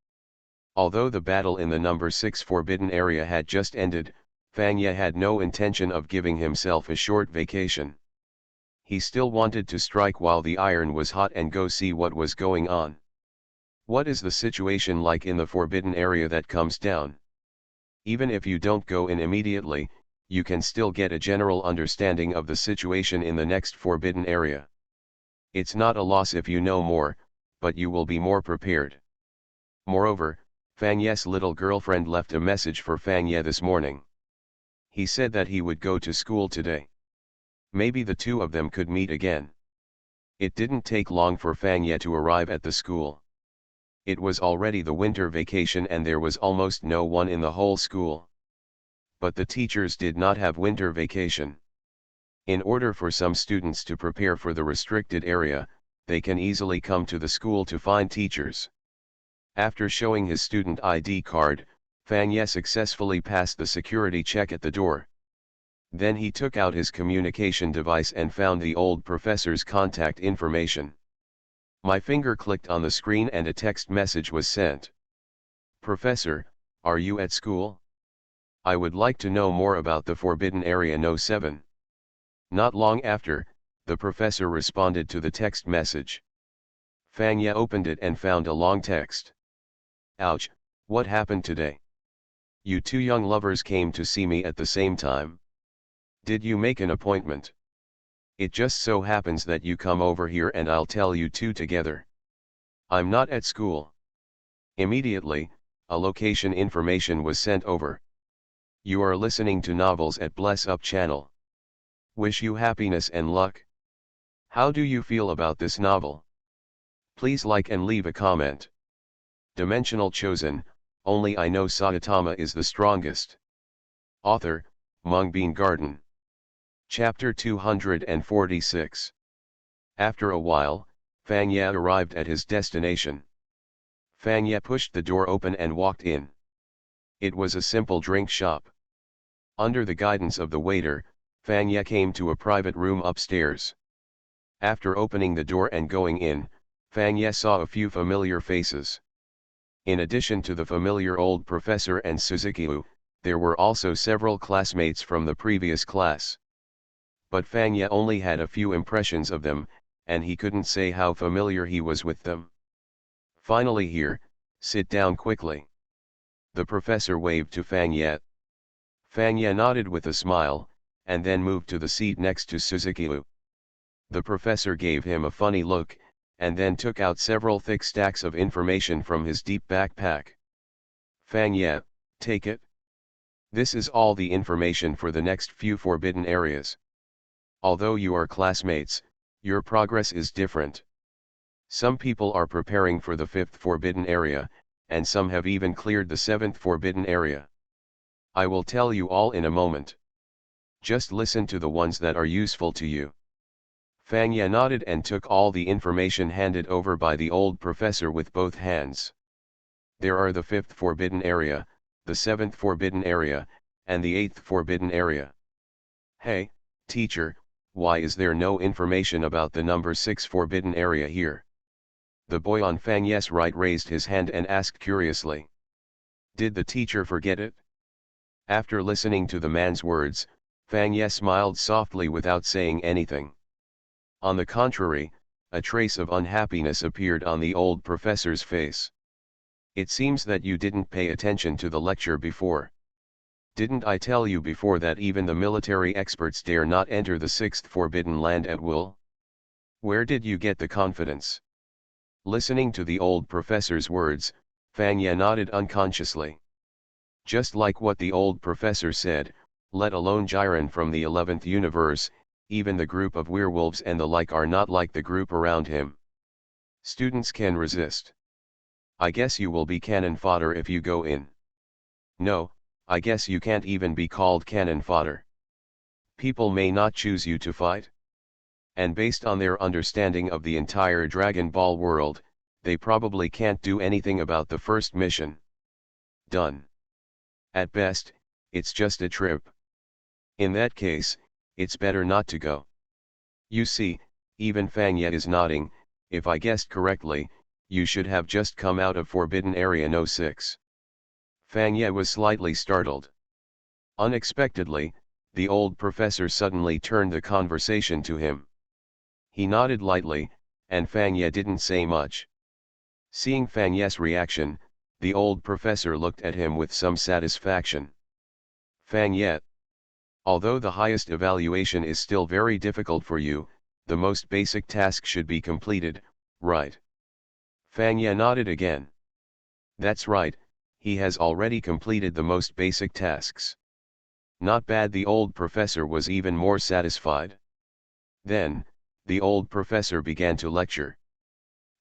Although the battle in the number 6 forbidden area had just ended, Fang Ye had no intention of giving himself a short vacation. He still wanted to strike while the iron was hot and go see what was going on. What is the situation like in the forbidden area that comes down? Even if you don't go in immediately, you can still get a general understanding of the situation in the next forbidden area. It's not a loss if you know more, but you will be more prepared. Moreover, Fang Ye's little girlfriend left a message for Fang Ye this morning. He said that he would go to school today. Maybe the two of them could meet again. It didn't take long for Fang Ye to arrive at the school. It was already the winter vacation and there was almost no one in the whole school. But the teachers did not have winter vacation. In order for some students to prepare for the restricted area, they can easily come to the school to find teachers. After showing his student ID card, Fang Ye successfully passed the security check at the door. Then he took out his communication device and found the old professor's contact information. My finger clicked on the screen and a text message was sent. "Professor, are you at school? I would like to know more about the Forbidden Area No. 7. Not long after, the professor responded to the text message. Fang Ye opened it and found a long text. Ouch, what happened today? You two young lovers came to see me at the same time. Did you make an appointment? It just so happens that you come over here and I'll tell you two together. I'm not at school. Immediately, a location information was sent over. You are listening to novels at Bless Up channel. Wish you happiness and luck. How do you feel about this novel? Please like and leave a comment. Dimensional chosen, only I know Saitama is the strongest. Author, Mung Garden. Chapter 246. After a while, Fang Ye arrived at his destination. Fang Ye pushed the door open and walked in. It was a simple drink shop. Under the guidance of the waiter, Fang Ye came to a private room upstairs. After opening the door and going in, Fang Ye saw a few familiar faces. In addition to the familiar old professor and Suzuki-u, there were also several classmates from the previous class. But Fang Ye only had a few impressions of them, and he couldn't say how familiar he was with them. Finally here, sit down quickly. The professor waved to Fang Ye. Fang Ye nodded with a smile, and then moved to the seat next to Suzuki-u. The professor gave him a funny look, and then took out several thick stacks of information from his deep backpack. Fang Ye, take it. This is all the information for the next few forbidden areas. Although you are classmates, your progress is different. Some people are preparing for the 5th forbidden area, and some have even cleared the 7th forbidden area. I will tell you all in a moment. Just listen to the ones that are useful to you. Fang Ye nodded and took all the information handed over by the old professor with both hands. There are the 5th forbidden area, the 7th forbidden area, and the 8th forbidden area. Hey, teacher, why is there no information about the number 6 forbidden area here? The boy on Fang Ye's right raised his hand and asked curiously. Did the teacher forget it? After listening to the man's words, Fang Ye smiled softly without saying anything. On the contrary, a trace of unhappiness appeared on the old professor's face. It seems that you didn't pay attention to the lecture before. Didn't I tell you before that even the military experts dare not enter the 6th forbidden land at will? Where did you get the confidence? Listening to the old professor's words, Fang Ye nodded unconsciously. Just like what the old professor said, let alone Jiren from the 11th universe, even the group of werewolves and the like are not like the group around him. Students can resist. I guess you will be cannon fodder if you go in. No, I guess you can't even be called cannon fodder. People may not choose you to fight. And based on their understanding of the entire Dragon Ball world, they probably can't do anything about the first mission. Done. At best, it's just a trip. In that case, it's better not to go. You see, even Fang Ye is nodding. If I guessed correctly, you should have just come out of Forbidden Area No. 6. Fang Ye was slightly startled. Unexpectedly, the old professor suddenly turned the conversation to him. He nodded lightly, and Fang Ye didn't say much. Seeing Fang Ye's reaction, the old professor looked at him with some satisfaction. Fang Ye, although the highest evaluation is still very difficult for you, the most basic task should be completed, right? Fang Ye nodded again. That's right, he has already completed the most basic tasks. Not bad. The old professor was even more satisfied. Then, the old professor began to lecture.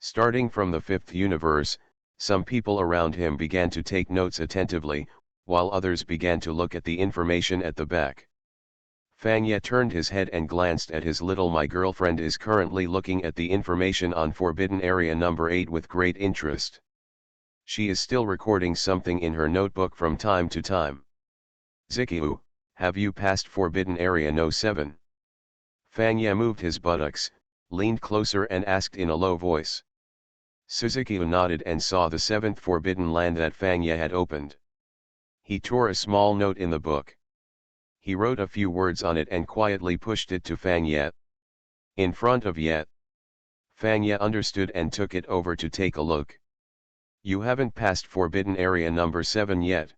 Starting from the 5th universe, some people around him began to take notes attentively, while others began to look at the information at the back. Fang Ye turned his head and glanced at his little my girlfriend is currently looking at the information on Forbidden Area number 8 with great interest. She is still recording something in her notebook from time to time. Zikiu, have you passed Forbidden Area No. 7? Fang Ye moved his buttocks, leaned closer and asked in a low voice. Suzuki nodded and saw the 7th forbidden land that Fang Ye had opened. He tore a small note in the book. He wrote a few words on it and quietly pushed it to Fang Ye. In front of Ye. Fang Ye understood and took it over to take a look. You haven't passed Forbidden Area number 7 yet.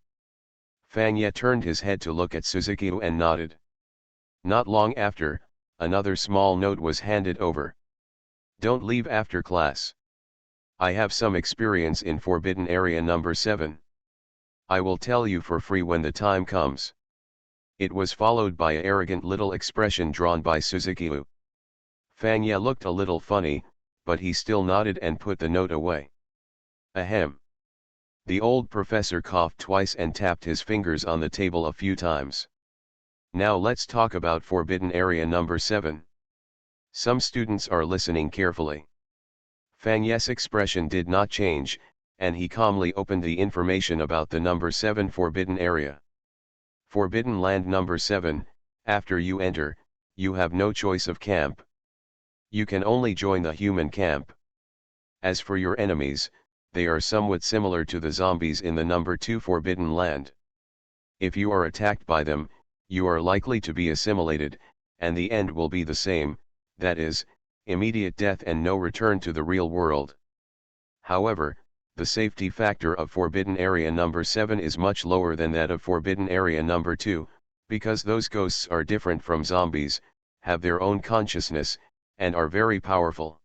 Fang Ye turned his head to look at Suzuki and nodded. Not long after, another small note was handed over. Don't leave after class. I have some experience in Forbidden Area number 7. I will tell you for free when the time comes. It was followed by a arrogant little expression drawn by Suzuki-u. Fanya looked a little funny, but he still nodded and put the note away. Ahem. The old professor coughed twice and tapped his fingers on the table a few times. Now let's talk about Forbidden Area number 7. Some students are listening carefully. Fanya's expression did not change, and he calmly opened the information about the number 7 Forbidden Area. Forbidden Land number 7, after you enter, you have no choice of camp. You can only join the human camp. As for your enemies, they are somewhat similar to the zombies in the number 2 Forbidden Land. If you are attacked by them, you are likely to be assimilated, and the end will be the same, that is, immediate death and no return to the real world. However, the safety factor of Forbidden Area number 7 is much lower than that of Forbidden Area number 2, because those ghosts are different from zombies, have their own consciousness, and are very powerful.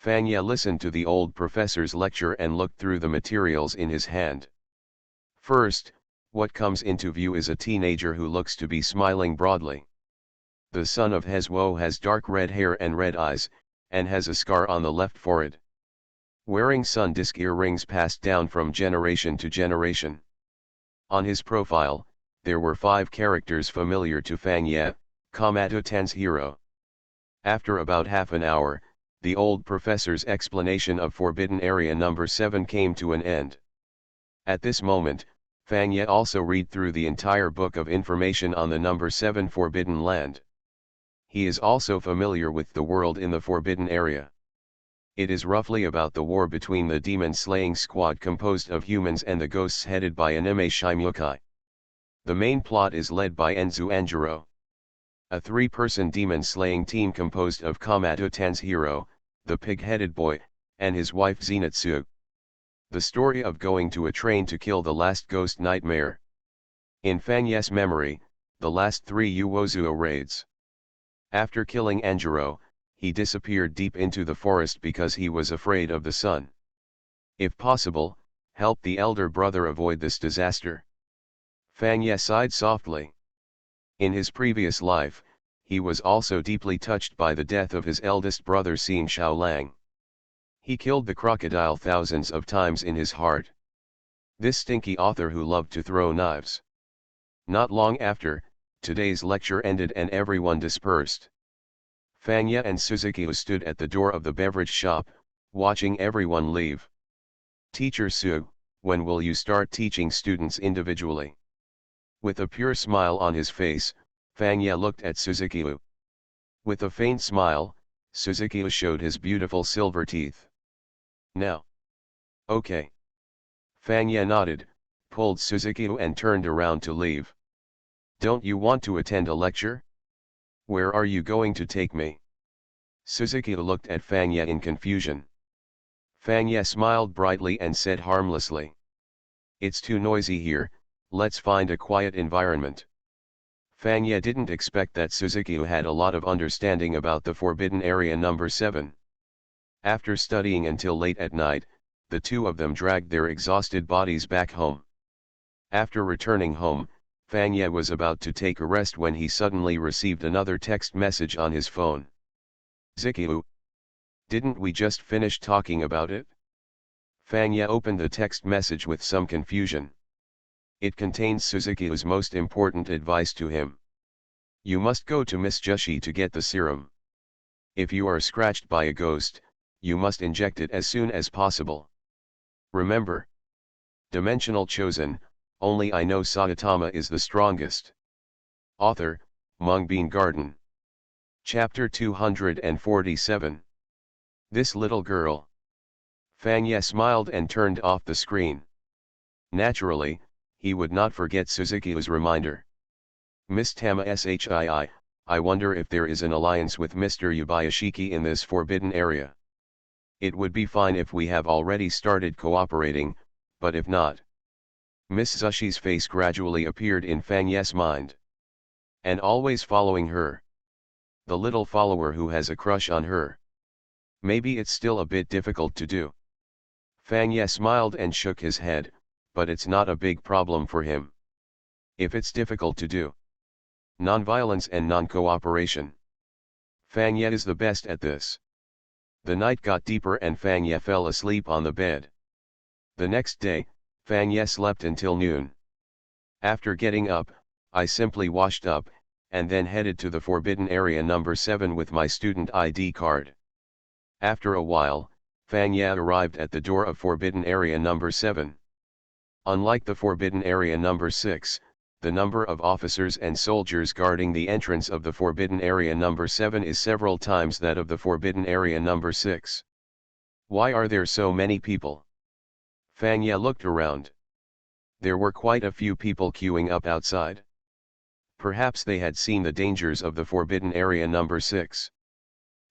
Fanya listened to the old professor's lecture and looked through the materials in his hand. First, what comes into view is a teenager who looks to be smiling broadly. The son of Hezwo has dark red hair and red eyes, and has a scar on the left forehead. Wearing sun disk earrings passed down from generation to generation. On his profile, there were 5 characters familiar to Fanya, Komato Tan's hero. After about half an hour, the old professor's explanation of Forbidden Area number 7 came to an end. At this moment, Fanya also read through the entire book of information on the number 7 Forbidden Land. He is also familiar with the world in the Forbidden Area. It is roughly about the war between the demon-slaying squad composed of humans and the ghosts headed by Anime Shimukai. The main plot is led by Enzu Anjiro, a 3-person demon-slaying team composed of Komato Tan's hero, the pig-headed boy, and his wife Zenitsu. The story of going to a train to kill the last ghost nightmare. In Fanya's memory, the last 3 Uozuo raids. After killing Anjiro, he disappeared deep into the forest because he was afraid of the sun. If possible, help the elder brother avoid this disaster. Fanya sighed softly. In his previous life, he was also deeply touched by the death of his eldest brother Xin Shaolang. He killed the crocodile thousands of times in his heart. This stinky author who loved to throw knives. Not long after, today's lecture ended and everyone dispersed. Fanya and Suzuki stood at the door of the beverage shop, watching everyone leave. Teacher Su, when will you start teaching students individually? With a pure smile on his face, Fanya looked at Suzuki. With a faint smile, Suzuki showed his beautiful silver teeth. Now. Okay. Fanya nodded, pulled Suzuki and turned around to leave. Don't you want to attend a lecture? Where are you going to take me? Suzuki looked at Fanya in confusion. Fanya smiled brightly and said harmlessly. It's too noisy here, let's find a quiet environment. Fanya didn't expect that Suzuki had a lot of understanding about the Forbidden Area number 7. After studying until late at night, the two of them dragged their exhausted bodies back home. After returning home, Fanya was about to take a rest when he suddenly received another text message on his phone. Zikiu. Didn't we just finish talking about it? Fanya opened the text message with some confusion. It contains Suzuki's most important advice to him. You must go to Miss Jushi to get the serum. If you are scratched by a ghost, you must inject it as soon as possible. Remember. Dimensional Chosen, only I know Saitama is the strongest. Author, Mung Garden. Chapter 247. This little girl. Fanya smiled and turned off the screen. Naturally, he would not forget Suzuki's reminder. Miss Tama Shii, I wonder if there is an alliance with Mr. Yubayashiki in this forbidden area. It would be fine if we have already started cooperating, but if not. Miss Zushi's face gradually appeared in Fanya's mind. And always following her. The little follower who has a crush on her. Maybe it's still a bit difficult to do. Fang Ye smiled and shook his head, but it's not a big problem for him. If it's difficult to do. Non-violence and non-cooperation. Fang Ye is the best at this. The night got deeper and Fang Ye fell asleep on the bed. The next day, Fang Ye slept until noon. After getting up, I simply washed up, and then headed to the forbidden area number 7 with my student ID card. After a while, Fang Ye arrived at the door of forbidden area number 7. Unlike the forbidden area number 6, the number of officers and soldiers guarding the entrance of the forbidden area number 7 is several times that of the forbidden area number 6. Why are there so many people? Fang Ye looked around. There were quite a few people queuing up outside. Perhaps they had seen the dangers of the forbidden area number 6.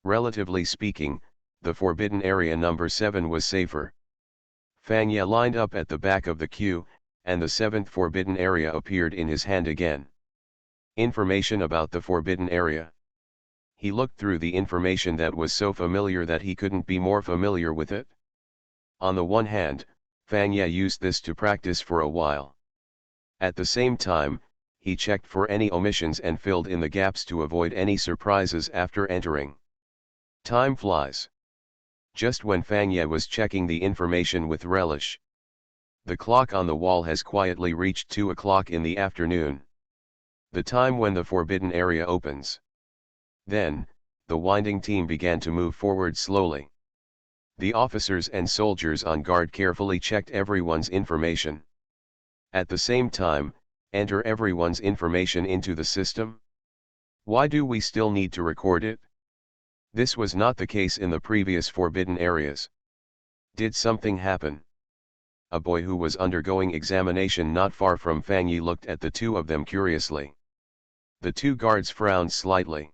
Relatively speaking, the forbidden area number 7 was safer. Fang Ye lined up at the back of the queue, and the 7th forbidden area appeared in his hand again. Information about the forbidden area. He looked through the information that was so familiar that he couldn't be more familiar with it. On the one hand, Fang Ye used this to practice for a while. At the same time, he checked for any omissions and filled in the gaps to avoid any surprises after entering. Time flies. Just when Fang Ye was checking the information with relish, the clock on the wall has quietly reached 2 o'clock in the afternoon. The time when the forbidden area opens. Then, the winding team began to move forward slowly. The officers and soldiers on guard carefully checked everyone's information. At the same time, enter everyone's information into the system? Why do we still need to record it? This was not the case in the previous forbidden areas. Did something happen? A boy who was undergoing examination not far from Fang Ye looked at the two of them curiously. The two guards frowned slightly.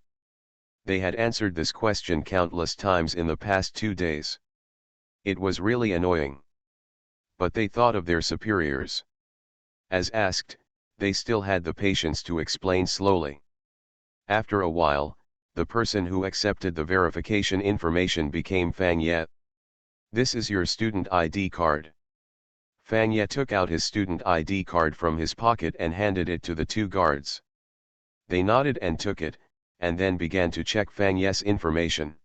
They had answered this question countless times in the past 2 days. It was really annoying. But they thought of their superiors. As asked, they still had the patience to explain slowly. After a while, the person who accepted the verification information became Fang Ye. This is your student ID card. Fang Ye took out his student ID card from his pocket and handed it to the two guards. They nodded and took it, and then began to check Fang Ye's information.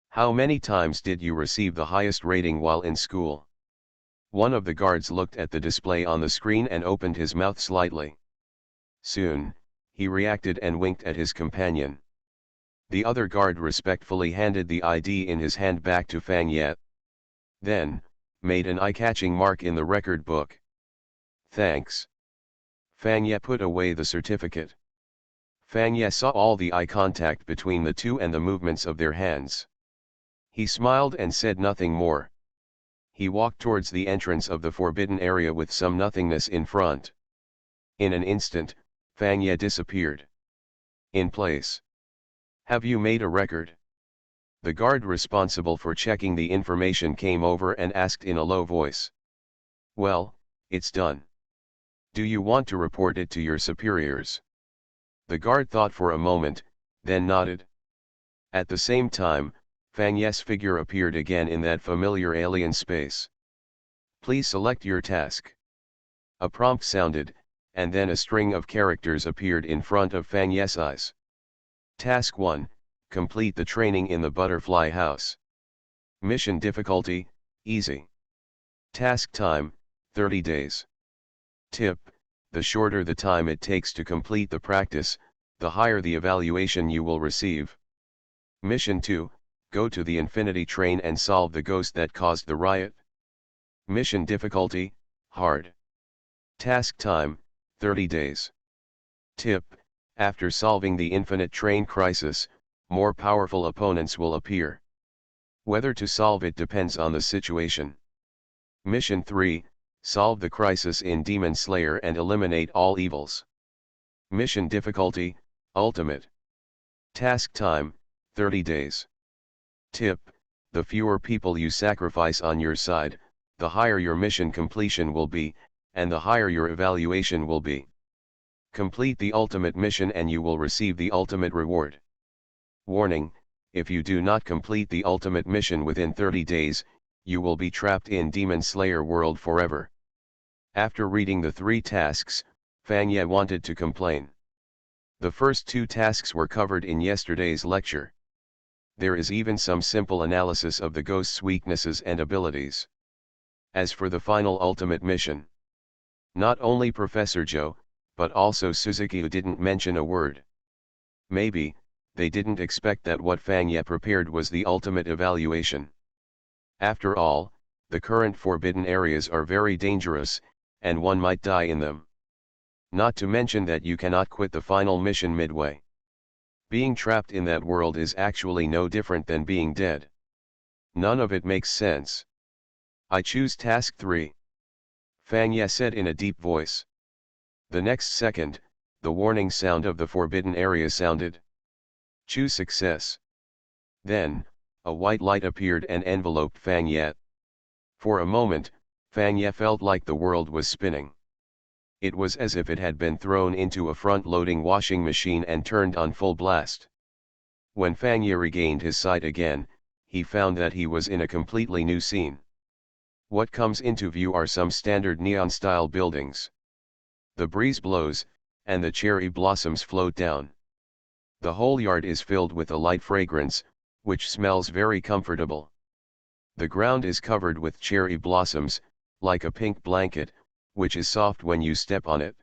How many times did you receive the highest rating while in school? One of the guards looked at the display on the screen and opened his mouth slightly. Soon, he reacted and winked at his companion. The other guard respectfully handed the ID in his hand back to Fang Ye. Then, made an eye-catching mark in the record book. Thanks. Fang Ye put away the certificate. Fang Ye saw all the eye contact between the two and the movements of their hands. He smiled and said nothing more. He walked towards the entrance of the forbidden area with some nothingness in front. In an instant, Fang Ye disappeared. In place. Have you made a record? The guard responsible for checking the information came over and asked in a low voice. Well, it's done. Do you want to report it to your superiors? The guard thought for a moment, then nodded. At the same time, Fang Ye's figure appeared again in that familiar alien space. Please select your task. A prompt sounded, and then a string of characters appeared in front of Fang Ye's eyes. Task 1, complete the training in the butterfly house. Mission difficulty, easy. Task time, 30 days. Tip, the shorter the time it takes to complete the practice, the higher the evaluation you will receive. Mission 2, go to the Infinity Train and solve the ghost that caused the riot. Mission difficulty, hard. Task time, 30 days. Tip, after solving the Infinite Train crisis, more powerful opponents will appear. Whether to solve it depends on the situation. Mission 3, solve the crisis in Demon Slayer and eliminate all evils. Mission difficulty, ultimate. Task time, 30 days. Tip, the fewer people you sacrifice on your side, the higher your mission completion will be, and the higher your evaluation will be. Complete the ultimate mission and you will receive the ultimate reward. Warning, if you do not complete the ultimate mission within 30 days, you will be trapped in Demon Slayer world forever. After reading the 3 tasks, Fangye wanted to complain. The first 2 tasks were covered in yesterday's lecture. There is even some simple analysis of the ghost's weaknesses and abilities. As for the final ultimate mission, not only Professor Joe, but also Suzuki didn't mention a word. Maybe, they didn't expect that what Fangye prepared was the ultimate evaluation. After all, the current forbidden areas are very dangerous, and one might die in them. Not to mention that you cannot quit the final mission midway. Being trapped in that world is actually no different than being dead. None of it makes sense. I choose task 3. Fangye said in a deep voice. The next second, the warning sound of the forbidden area sounded. Choose success. Then, a white light appeared and enveloped Fangye. For a moment, Fangye felt like the world was spinning. It was as if it had been thrown into a front-loading washing machine and turned on full blast. When Fangye regained his sight again, he found that he was in a completely new scene. What comes into view are some standard neon-style buildings. The breeze blows, and the cherry blossoms float down. The whole yard is filled with a light fragrance, which smells very comfortable. The ground is covered with cherry blossoms, like a pink blanket, which is soft when you step on it.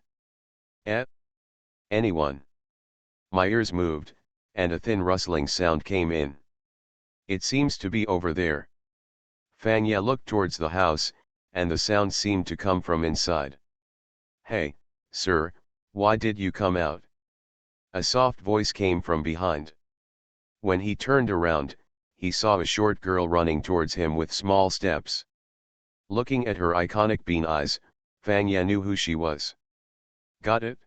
Anyone? My ears moved, and a thin rustling sound came in. It seems to be over there. Fangye looked towards the house, and the sound seemed to come from inside. Hey, sir, why did you come out? A soft voice came from behind. When he turned around, he saw a short girl running towards him with small steps. Looking at her iconic bean eyes, Fangye knew who she was. Got it?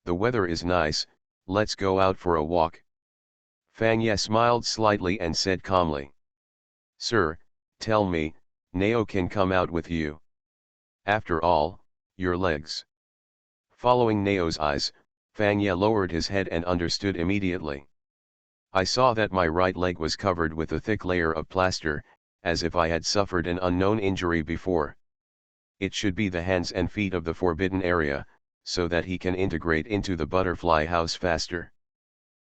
The weather is nice, let's go out for a walk. Fangye smiled slightly and said calmly. Sir, tell me, Neo can come out with you. After all, your legs. Following Neo's eyes, Fangye lowered his head and understood immediately. I saw that my right leg was covered with a thick layer of plaster, as if I had suffered an unknown injury before. It should be the hands and feet of the forbidden area, so that he can integrate into the butterfly house faster.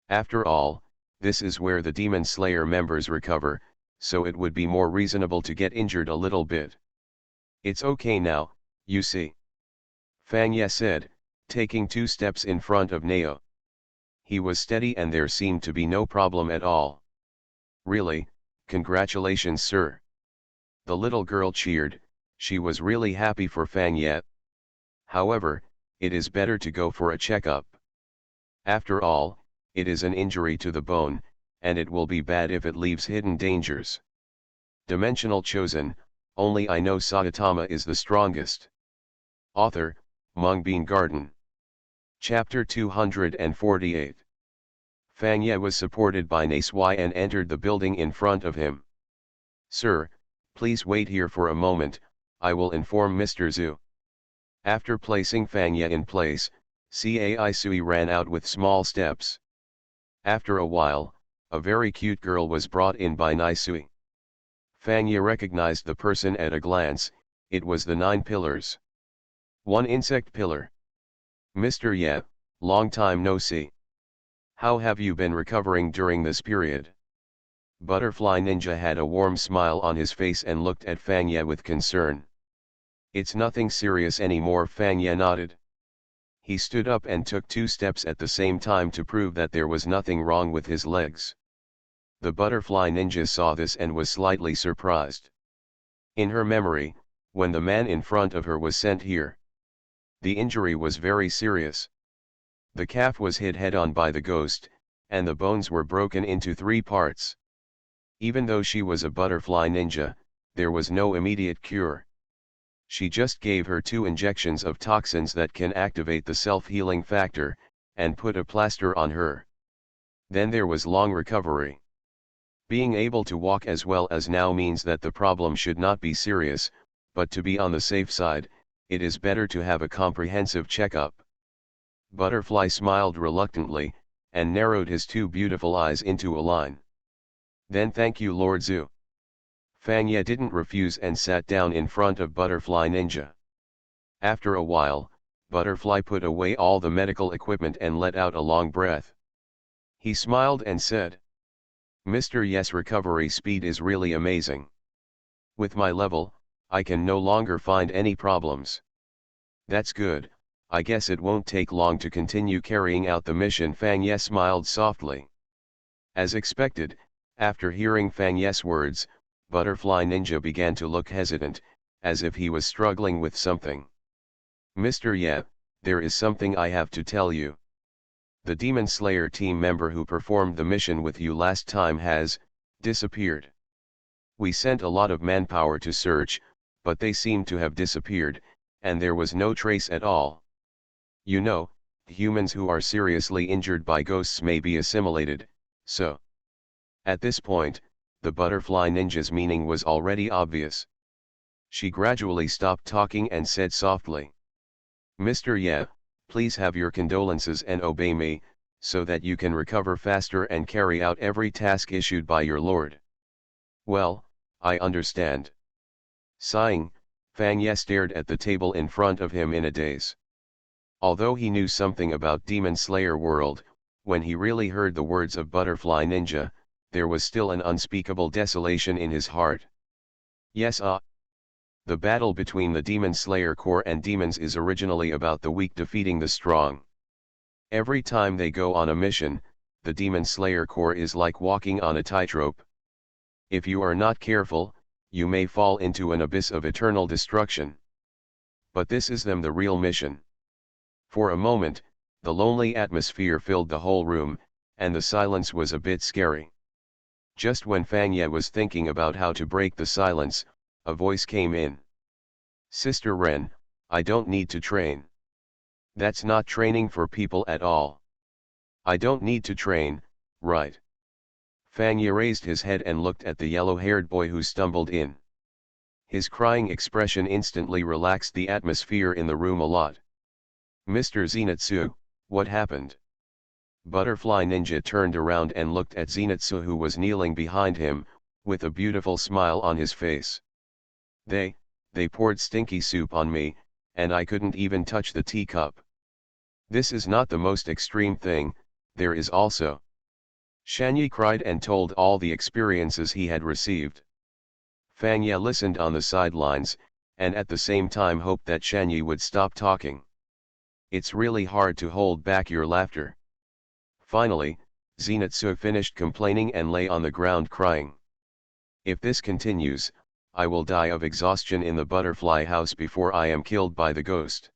After all, this is where the Demon Slayer members recover, so it would be more reasonable to get injured a little bit. It's okay now, you see. Fangye said, taking 2 steps in front of Neo. He was steady and there seemed to be no problem at all. Really, congratulations sir. The little girl cheered, she was really happy for Fangye. However, it is better to go for a checkup. After all, it is an injury to the bone, and it will be bad if it leaves hidden dangers. Dimensional chosen, only I know Saitama is the strongest. Author, Mungbean Garden. Chapter 248. Fangye was supported by Nasui and entered the building in front of him. Sir, please wait here for a moment, I will inform Mr. Zhu. After placing Fangye in place, Caisui ran out with small steps. After a while, a very cute girl was brought in by Nisui. Fangye recognized the person at a glance, it was the 9 pillars. 1 insect pillar. Mr. Ye, long time no see. How have you been recovering during this period? Butterfly Ninja had a warm smile on his face and looked at Fangye with concern. It's nothing serious anymore, Fangye nodded. He stood up and took 2 steps at the same time to prove that there was nothing wrong with his legs. The Butterfly Ninja saw this and was slightly surprised. In her memory, when the man in front of her was sent here, the injury was very serious. The calf was hit head-on by the ghost, and the bones were broken into 3 parts. Even though she was a butterfly ninja, there was no immediate cure. She just gave her 2 injections of toxins that can activate the self-healing factor, and put a plaster on her. Then there was long recovery. Being able to walk as well as now means that the problem should not be serious, but to be on the safe side, it is better to have a comprehensive checkup. Butterfly smiled reluctantly, and narrowed his 2 beautiful eyes into a line. Then thank you Lord Zhu. Fang Ye didn't refuse and sat down in front of Butterfly Ninja. After a while, Butterfly put away all the medical equipment and let out a long breath. He smiled and said, "Mr. Yes, recovery speed is really amazing. With my level, I can no longer find any problems." "That's good, I guess it won't take long to continue carrying out the mission." Fang Ye smiled softly. As expected, after hearing Fang Ye's words, Butterfly Ninja began to look hesitant, as if he was struggling with something. "Mr. Ye, there is something I have to tell you. The Demon Slayer team member who performed the mission with you last time has disappeared. We sent a lot of manpower to search, but they seem to have disappeared, and there was no trace at all. You know, humans who are seriously injured by ghosts may be assimilated, so." At this point, the Butterfly Ninja's meaning was already obvious. She gradually stopped talking and said softly, "Mr. Ye, please have your condolences and obey me, so that you can recover faster and carry out every task issued by your lord." "Well, I understand." Sighing, Fang Ye stared at the table in front of him in a daze. Although he knew something about Demon Slayer world, when he really heard the words of Butterfly Ninja, there was still an unspeakable desolation in his heart. Yes, the battle between the Demon Slayer Corps and demons is originally about the weak defeating the strong. Every time they go on a mission, the Demon Slayer Corps is like walking on a tightrope. If you are not careful, you may fall into an abyss of eternal destruction. But this is the real mission. For a moment, the lonely atmosphere filled the whole room, and the silence was a bit scary. Just when Fang Ye was thinking about how to break the silence, a voice came in. "Sister Ren, I don't need to train. That's not training for people at all. I don't need to train, right?" Fang Ye raised his head and looked at the yellow-haired boy who stumbled in. His crying expression instantly relaxed the atmosphere in the room a lot. "Mr. Zenitsu, what happened?" Butterfly Ninja turned around and looked at Zenitsu, who was kneeling behind him, with a beautiful smile on his face. They poured stinky soup on me, and I couldn't even touch the teacup. This is not the most extreme thing, there is also." Shanyi cried and told all the experiences he had received. Fang Ye listened on the sidelines, and at the same time hoped that Shanyi would stop talking. It's really hard to hold back your laughter. Finally, Zenitsu finished complaining and lay on the ground crying. "If this continues, I will die of exhaustion in the butterfly house before I am killed by the ghost."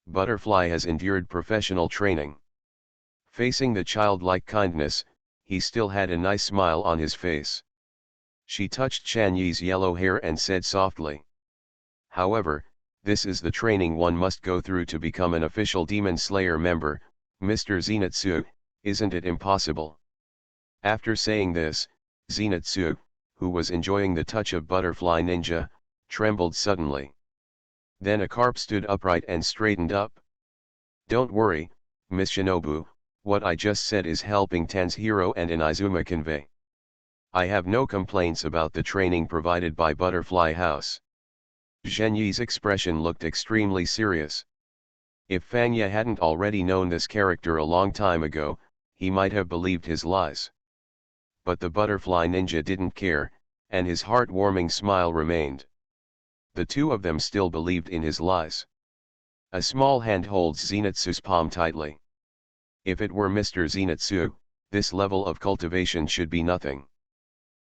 Butterfly has endured professional training. Facing the childlike kindness, he still had a nice smile on his face. She touched Shanyi's yellow hair and said softly, "However, this is the training one must go through to become an official Demon Slayer member, Mr. Zenitsu, isn't it impossible?" After saying this, Zenitsu, who was enjoying the touch of Butterfly Ninja, trembled suddenly. Then a carp stood upright and straightened up. "Don't worry, Miss Shinobu, what I just said is helping Tanjiro and Inazuma convey. I have no complaints about the training provided by Butterfly House." Zhenyi's expression looked extremely serious. If Fang Ye hadn't already known this character a long time ago, he might have believed his lies. But the Butterfly Ninja didn't care, and his heart-warming smile remained. The two of them still believed in his lies. A small hand holds Zenitsu's palm tightly. If it were Mr. Zenitsu, this level of cultivation should be nothing.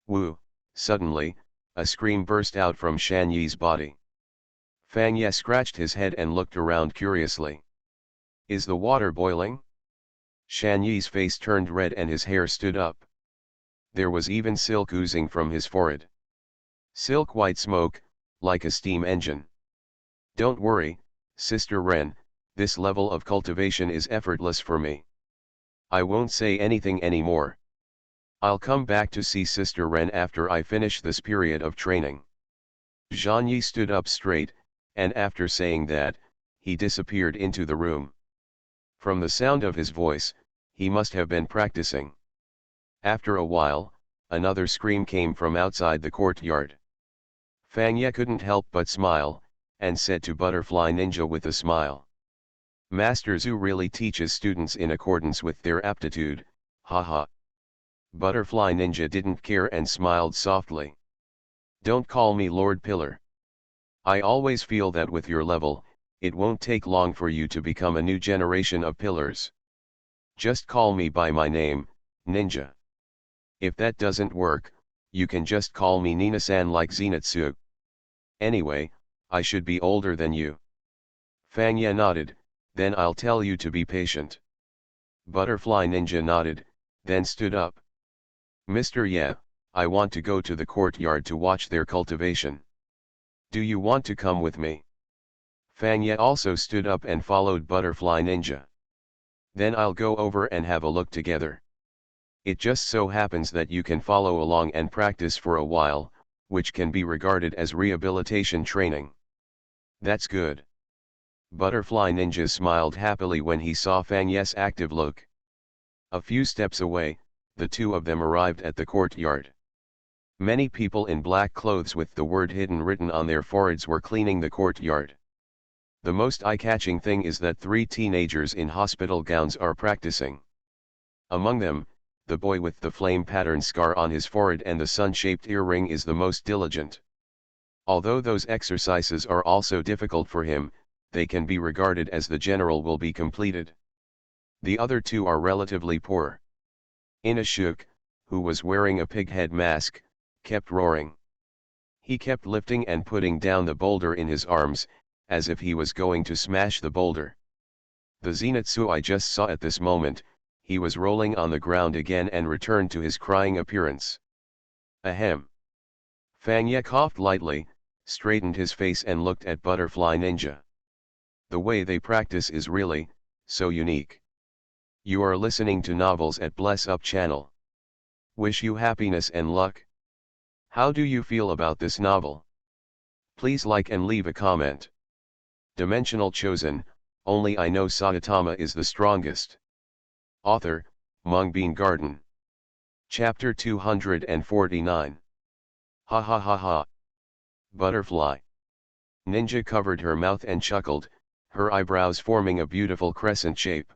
Woo! Suddenly, a scream burst out from Shanyi's body. Fang Ye scratched his head and looked around curiously. "Is the water boiling?" Shanyi's face turned red and his hair stood up. There was even silk oozing from his forehead. Silk white smoke, like a steam engine. "Don't worry, Sister Ren, this level of cultivation is effortless for me. I won't say anything anymore. I'll come back to see Sister Ren after I finish this period of training." Zhang Yi stood up straight, and after saying that, he disappeared into the room. From the sound of his voice, he must have been practicing. After a while, Another scream came from outside the courtyard. Fangya couldn't help but smile, and said to Butterfly Ninja with a smile. Master Zhu really teaches students in accordance with their aptitude, haha. Butterfly Ninja didn't care and smiled softly. Don't call me Lord Pillar. I always feel that with your level, it won't take long for you to become a new generation of pillars. Just call me by my name, Ninja. If that doesn't work, you can just call me Nina-san like Zenitsu. Anyway, I should be older than you. Fangya nodded, then I'll tell you to be patient. Butterfly Ninja nodded, then stood up. Mr. Ye, I want to go to the courtyard to watch their cultivation. Do you want to come with me? Fangya also stood up and followed Butterfly Ninja. Then I'll go over and have a look together. It just so happens that you can follow along and practice for a while, which can be regarded as rehabilitation training. That's good. Butterfly Ninja smiled happily when he saw Fangya's active look. A few steps away, the two of them arrived at the courtyard. Many people in black clothes with the word hidden written on their foreheads were cleaning the courtyard. The most eye-catching thing is that 3 teenagers in hospital gowns are practicing. Among them, the boy with the flame pattern scar on his forehead and the sun-shaped earring is the most diligent. Although those exercises are also difficult for him, they can be regarded as the general will be completed. The other 2 are relatively poor. Inashuk, who was wearing a pig head mask, kept roaring. He kept lifting and putting down the boulder in his arms, as if he was going to smash the boulder. The Zenitsu I just saw at this moment, he was rolling on the ground again and returned to his crying appearance. Ahem. Fangya coughed lightly, straightened his face and looked at Butterfly Ninja. The way they practice is really, so unique. You are listening to Novels at Bless Up channel. Wish you happiness and luck. How do you feel about this novel? Please like and leave a comment. Dimensional Chosen, only I know Saitama is the strongest. Author, Mung Garden. Chapter 249. Ha ha ha ha. Butterfly Ninja covered her mouth and chuckled, her eyebrows forming a beautiful crescent shape.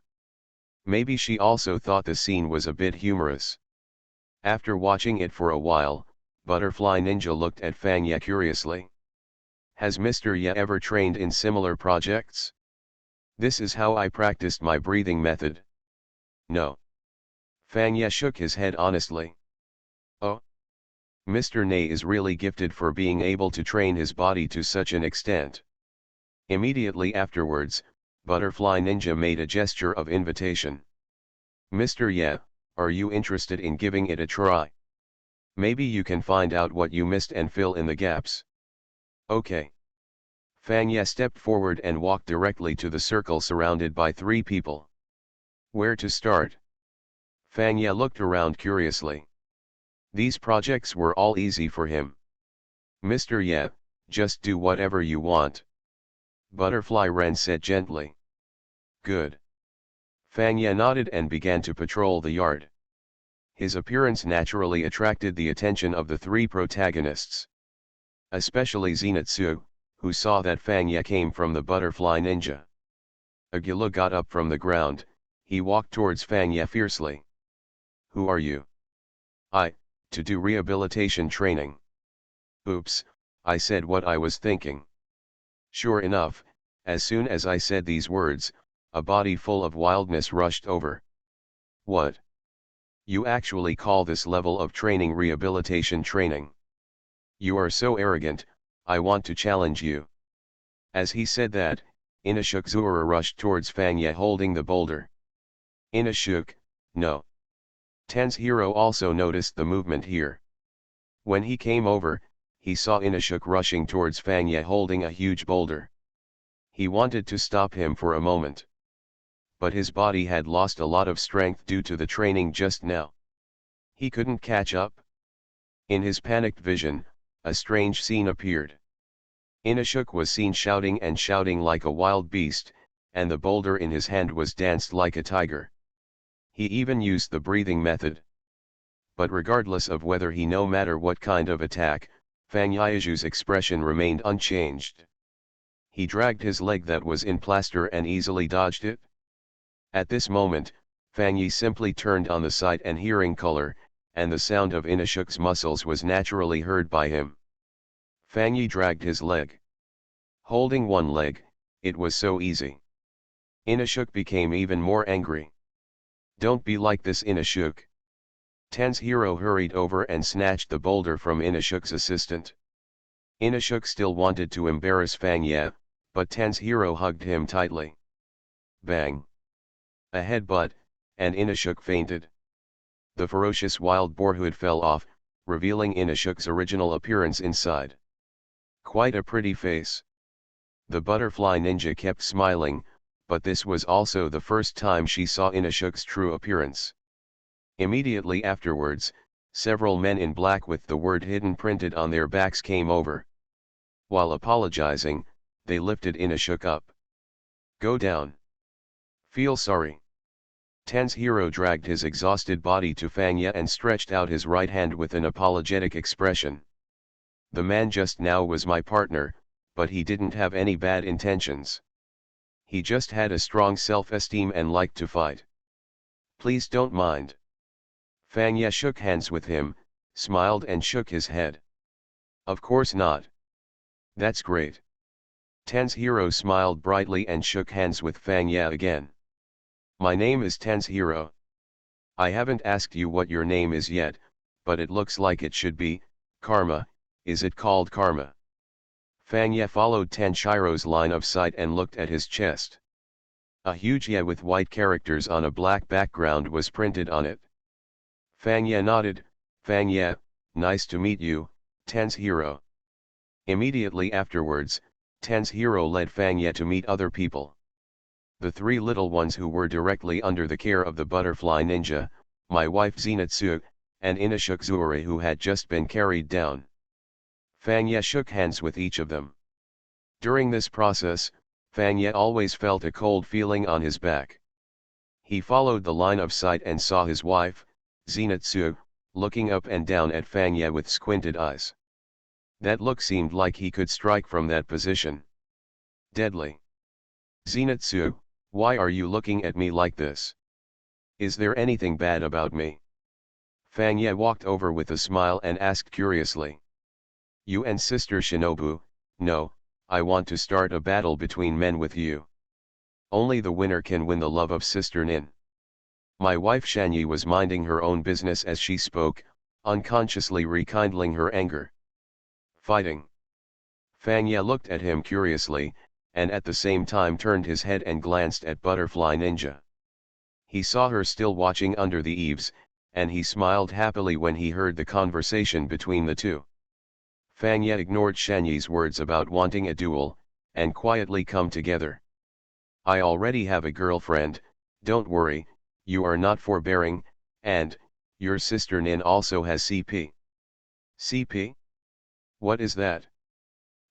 Maybe she also thought the scene was a bit humorous. After watching it for a while, Butterfly Ninja looked at Fangya curiously. Has Mr. Ye ever trained in similar projects? This is how I practiced my breathing method. No. Fangya shook his head honestly. Oh. Mr. Ne is really gifted for being able to train his body to such an extent. Immediately afterwards, Butterfly Ninja made a gesture of invitation. Mr. Ye, are you interested in giving it a try? Maybe you can find out what you missed and fill in the gaps. Okay. Fangya stepped forward and walked directly to the circle surrounded by 3 people. Where to start? Fangya looked around curiously. These projects were all easy for him. Mr. Ye, just do whatever you want. Butterfly Ren said gently. Good. Fangya nodded and began to patrol the yard. His appearance naturally attracted the attention of the 3 protagonists. Especially Zenitsu, who saw that Fangya came from the Butterfly Ninja. Agila got up from the ground, he walked towards Fangya fiercely. Who are you? To do rehabilitation training. Oops, I said what I was thinking. Sure enough, as soon as I said these words, a body full of wildness rushed over. What? You actually call this level of training rehabilitation training? You are so arrogant, I want to challenge you. As he said that, Inashuk Zura rushed towards Fangya holding the boulder. Inashuk, no. Ten's hero also noticed the movement here. When he came over, he saw Inashuk rushing towards Fangya holding a huge boulder. He wanted to stop him for a moment. But his body had lost a lot of strength due to the training just now. He couldn't catch up. In his panicked vision, a strange scene appeared. Inashuk was seen shouting and shouting like a wild beast, and the boulder in his hand was danced like a tiger. He even used the breathing method. but regardless of whether he no matter what kind of attack, Fang Yiju's expression remained unchanged. He dragged his leg that was in plaster and easily dodged it. At this moment, Fang Yi simply turned on the sight and hearing color, and the sound of Inashuk's muscles was naturally heard by him. Fang Yi dragged his leg. Holding one leg, it was so easy. Inashuk became even more angry. "Don't be like this, Inashuk." Ten's hero hurried over and snatched the boulder from Inashuk's assistant. Inashuk still wanted to embarrass Fang Ye, but Ten's hero hugged him tightly. Bang! A headbutt, and Inashuk fainted. The ferocious wild boar hood fell off, revealing Inashuk's original appearance inside. Quite a pretty face. The butterfly ninja kept smiling, but this was also the first time she saw Inashuk's true appearance. Immediately afterwards, several men in black with the word hidden printed on their backs came over. While apologizing, they lifted Inashuk up. "Go down. Feel sorry." Ten's hero dragged his exhausted body to Fang Ye and stretched out his right hand with an apologetic expression. "The man just now was my partner, but he didn't have any bad intentions. He just had a strong self-esteem and liked to fight. Please don't mind." Fang Ye shook hands with him, smiled and shook his head. "Of course not. That's great." Ten's hero smiled brightly and shook hands with Fang Ye again. "My name is Ten's hero. I haven't asked you what your name is yet, but it looks like it should be Karma. Is it called Karma?" Fang Ye followed Tenshiro's line of sight and looked at his chest. A huge Ye with white characters on a black background was printed on it. Fang Ye nodded. "Fang Ye, nice to meet you, Ten's hero." Immediately afterwards, Ten's hero led Fang Ye to meet other people. The three little ones who were directly under the care of the butterfly ninja, my wife Zenitsu, and Inashuk Zuri who had just been carried down. Fang Ye shook hands with each of them. During this process, Fang Ye always felt a cold feeling on his back. He followed the line of sight and saw his wife, Zenitsu, looking up and down at Fang Ye with squinted eyes. That look seemed like he could strike from that position. Deadly. "Zenitsu, why are you looking at me like this? Is there anything bad about me?" Fang Ye walked over with a smile and asked curiously. "You and Sister Shinobu, no, I want to start a battle between men with you. Only the winner can win the love of Sister Nin." My wife Shanyi was minding her own business as she spoke, unconsciously rekindling her anger. "Fighting." Fang Ye looked at him curiously, and at the same time turned his head and glanced at Butterfly Ninja. He saw her still watching under the eaves, and he smiled happily when he heard the conversation between the two. Fang Ye ignored Shanyi's words about wanting a duel, and quietly come together. "I already have a girlfriend, don't worry, you are not forbearing, and, your sister Nin also has CP. CP? What is that?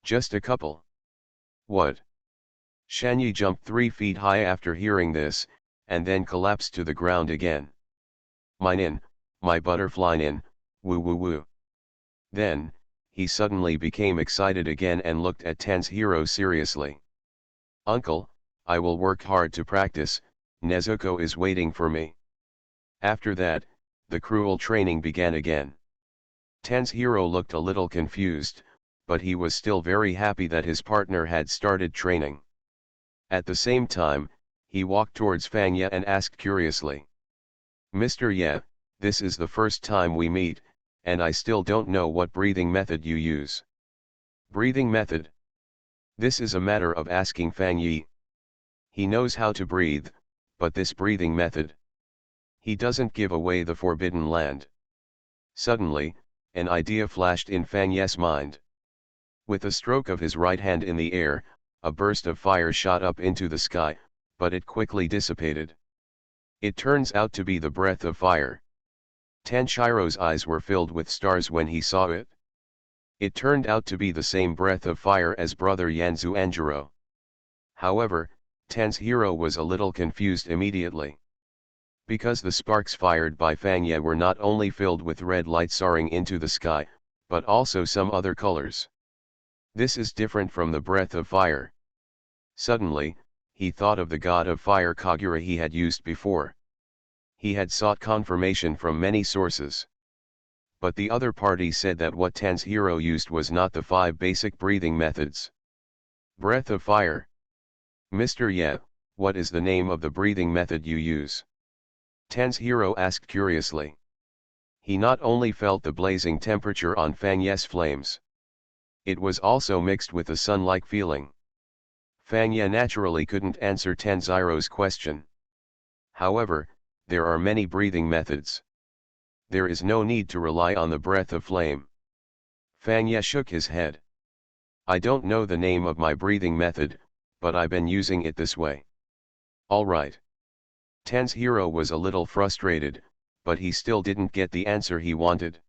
Just a couple. What?" Shanyi jumped 3 feet high after hearing this, and then collapsed to the ground again. "My Nin, my butterfly Nin, woo woo woo." Then, he suddenly became excited again and looked at Ten's hero seriously. "Uncle, I will work hard to practice, Nezuko is waiting for me." After that, the cruel training began again. Ten's hero looked a little confused, but he was still very happy that his partner had started training. At the same time, he walked towards Fang Ye and asked curiously. "Mr. Ye, this is the first time we meet, and I still don't know what breathing method you use." "Breathing method? This is a matter of asking Fang Yi. He knows how to breathe, but this breathing method. He doesn't give away the forbidden land." Suddenly, an idea flashed in Fang Ye's mind. With a stroke of his right hand in the air, a burst of fire shot up into the sky, but it quickly dissipated. It turns out to be the breath of fire. Tenshiro's eyes were filled with stars when he saw it. It turned out to be the same breath of fire as brother Yanzu Anjiro. However, Ten's hero was a little confused immediately. Because the sparks fired by Fang Ye were not only filled with red light soaring into the sky, but also some other colors. This is different from the breath of fire. Suddenly, he thought of the god of fire Kagura he had used before. He had sought confirmation from many sources. But the other party said that what Ten's hero used was not the 5 basic breathing methods. Breath of fire. Mr. Ye, what is the name of the breathing method you use? Ten's hero asked curiously. He not only felt the blazing temperature on Fang Ye's flames. It was also mixed with a sun-like feeling. Fang Ye naturally couldn't answer Tenziro's question. However, there are many breathing methods. There is no need to rely on the breath of flame. Fang Ye shook his head. I don't know the name of my breathing method, but I've been using it this way. Alright. Ten's hero was a little frustrated, but he still didn't get the answer he wanted.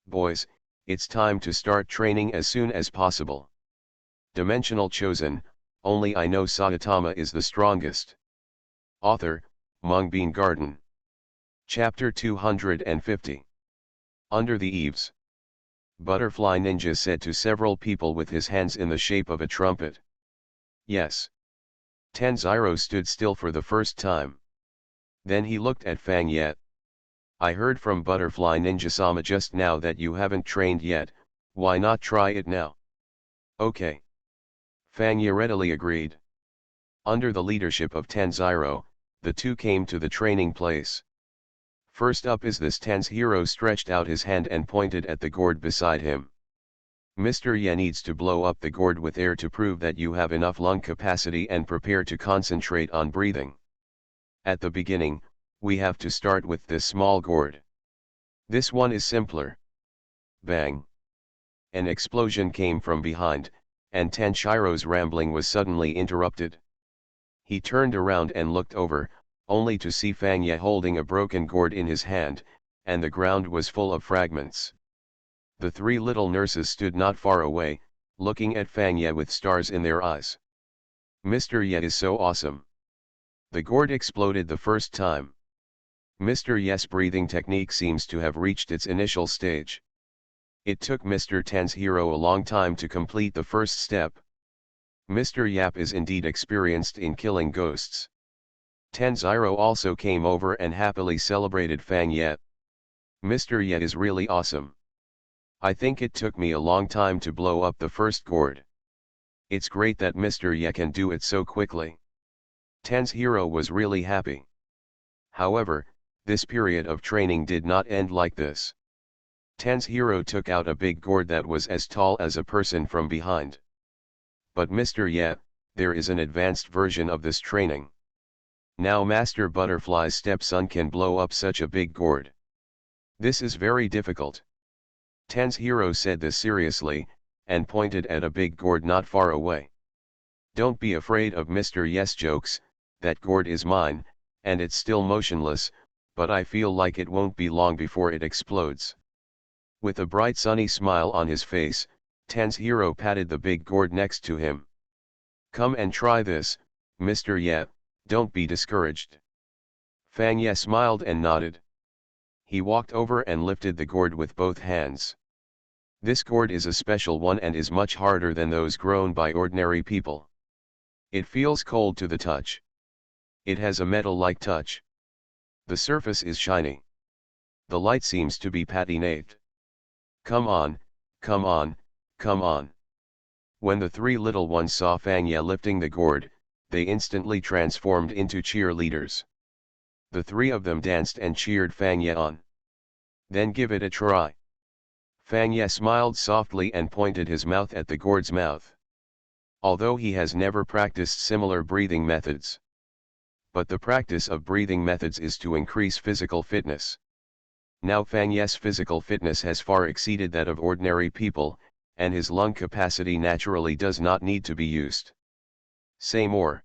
Boys, it's time to start training as soon as possible. Dimensional Chosen, only I know Saitama is the strongest. Author, Mung Garden. Chapter 250. Under the Eaves. Butterfly Ninja said to several people with his hands in the shape of a trumpet. Yes. Tenziro stood still for the first time. Then he looked at Fang Ye. I heard from Butterfly Ninja-sama just now that you haven't trained yet, why not try it now? Okay. Fang Ye readily agreed. Under the leadership of Tenziro, the two came to the training place. First up is this. Ten's hero stretched out his hand and pointed at the gourd beside him. Mr. Ye needs to blow up the gourd with air to prove that you have enough lung capacity and prepare to concentrate on breathing. At the beginning, we have to start with this small gourd. This one is simpler. Bang! An explosion came from behind, and Tenshiro's rambling was suddenly interrupted. He turned around and looked over, only to see Fang Ye holding a broken gourd in his hand, and the ground was full of fragments. The 3 little nurses stood not far away, looking at Fang Ye with stars in their eyes. Mr. Ye is so awesome. The gourd exploded the first time. Mr. Ye's breathing technique seems to have reached its initial stage. It took Mr. Ten's hero a long time to complete the first step. Mr. Yap is indeed experienced in killing ghosts. Tenziro also came over and happily celebrated Fang Ye. Mr. Ye is really awesome. I think it took me a long time to blow up the first gourd. It's great that Mr. Ye can do it so quickly. Ten's hero was really happy. However, this period of training did not end like this. Ten's hero took out a big gourd that was as tall as a person from behind. But Mr. Ye, there is an advanced version of this training. Now Master Butterfly's stepson can blow up such a big gourd. This is very difficult. Ten's hero said this seriously, and pointed at a big gourd not far away. Don't be afraid of Mr. Ye's jokes, that gourd is mine, and it's still motionless, but I feel like it won't be long before it explodes. With a bright sunny smile on his face, Ten's hero patted the big gourd next to him. Come and try this, Mr. Ye, don't be discouraged. Fang Ye smiled and nodded. He walked over and lifted the gourd with both hands. This gourd is a special one and is much harder than those grown by ordinary people. It feels cold to the touch. It has a metal-like touch. The surface is shiny. The light seems to be patinated. Come on, come on, come on. When the 3 little ones saw Fang Ye lifting the gourd, they instantly transformed into cheerleaders. The 3 of them danced and cheered Fang Ye on. Then give it a try. Fang Ye smiled softly and pointed his mouth at the gourd's mouth. Although he has never practiced similar breathing methods. But the practice of breathing methods is to increase physical fitness. Now Fang Ye's physical fitness has far exceeded that of ordinary people, and his lung capacity naturally does not need to be used. Say more.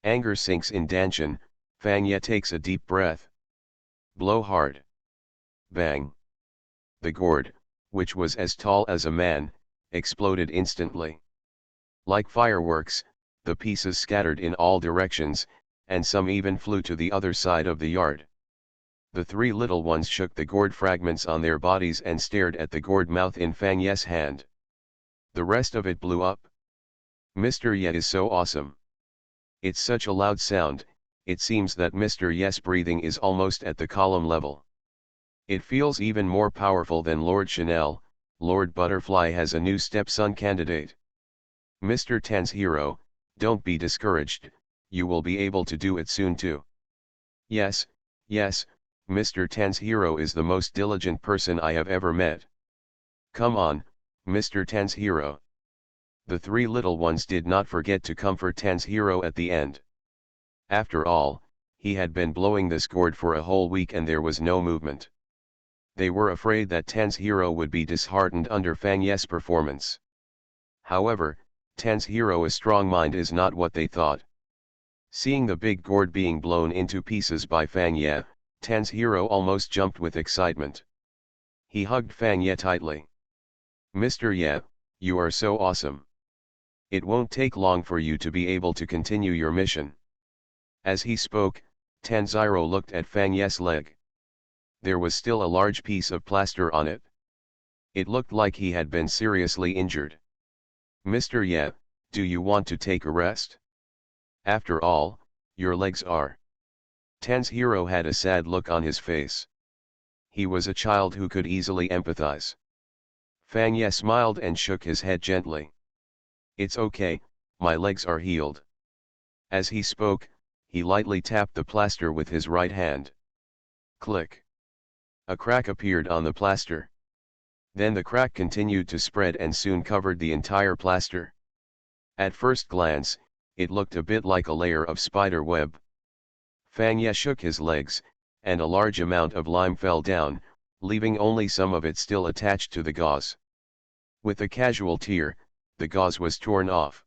Anger sinks in Danshan, Fang Ye takes a deep breath. Blow hard. Bang. The gourd, which was as tall as a man, exploded instantly. Like fireworks, the pieces scattered in all directions, and some even flew to the other side of the yard. The three little ones shook the gourd fragments on their bodies and stared at the gourd mouth in Fang Ye's hand. The rest of it blew up. Mr. Ye is so awesome. It's such a loud sound, it seems that Mr. Ye's breathing is almost at the column level. It feels even more powerful than Lord Chanel. Lord Butterfly has a new stepson candidate. Mr. Ten's hero, don't be discouraged, you will be able to do it soon too. Yes, yes, Mr. Ten's hero is the most diligent person I have ever met. Come on, Mr. Ten's hero. The three little ones did not forget to comfort Ten's hero at the end. After all, he had been blowing this gourd for a whole week and there was no movement. They were afraid that Ten's hero would be disheartened under Fang Ye's performance. However, Ten's hero's strong mind is not what they thought. Seeing the big gourd being blown into pieces by Fang Ye, Ten's hero almost jumped with excitement. He hugged Fang Ye tightly. Mr. Ye, you are so awesome. It won't take long for you to be able to continue your mission. As he spoke, Tanziro looked at Fang Ye's leg. There was still a large piece of plaster on it. It looked like he had been seriously injured. Mr. Ye, do you want to take a rest? After all, your legs are. Ten's hero had a sad look on his face. He was a child who could easily empathize. Fang Ye smiled and shook his head gently. It's okay, my legs are healed. As he spoke, he lightly tapped the plaster with his right hand. Click. A crack appeared on the plaster. Then the crack continued to spread and soon covered the entire plaster. At first glance, it looked a bit like a layer of spider web. Fang Ye shook his legs, and a large amount of lime fell down, leaving only some of it still attached to the gauze. With a casual tear, the gauze was torn off.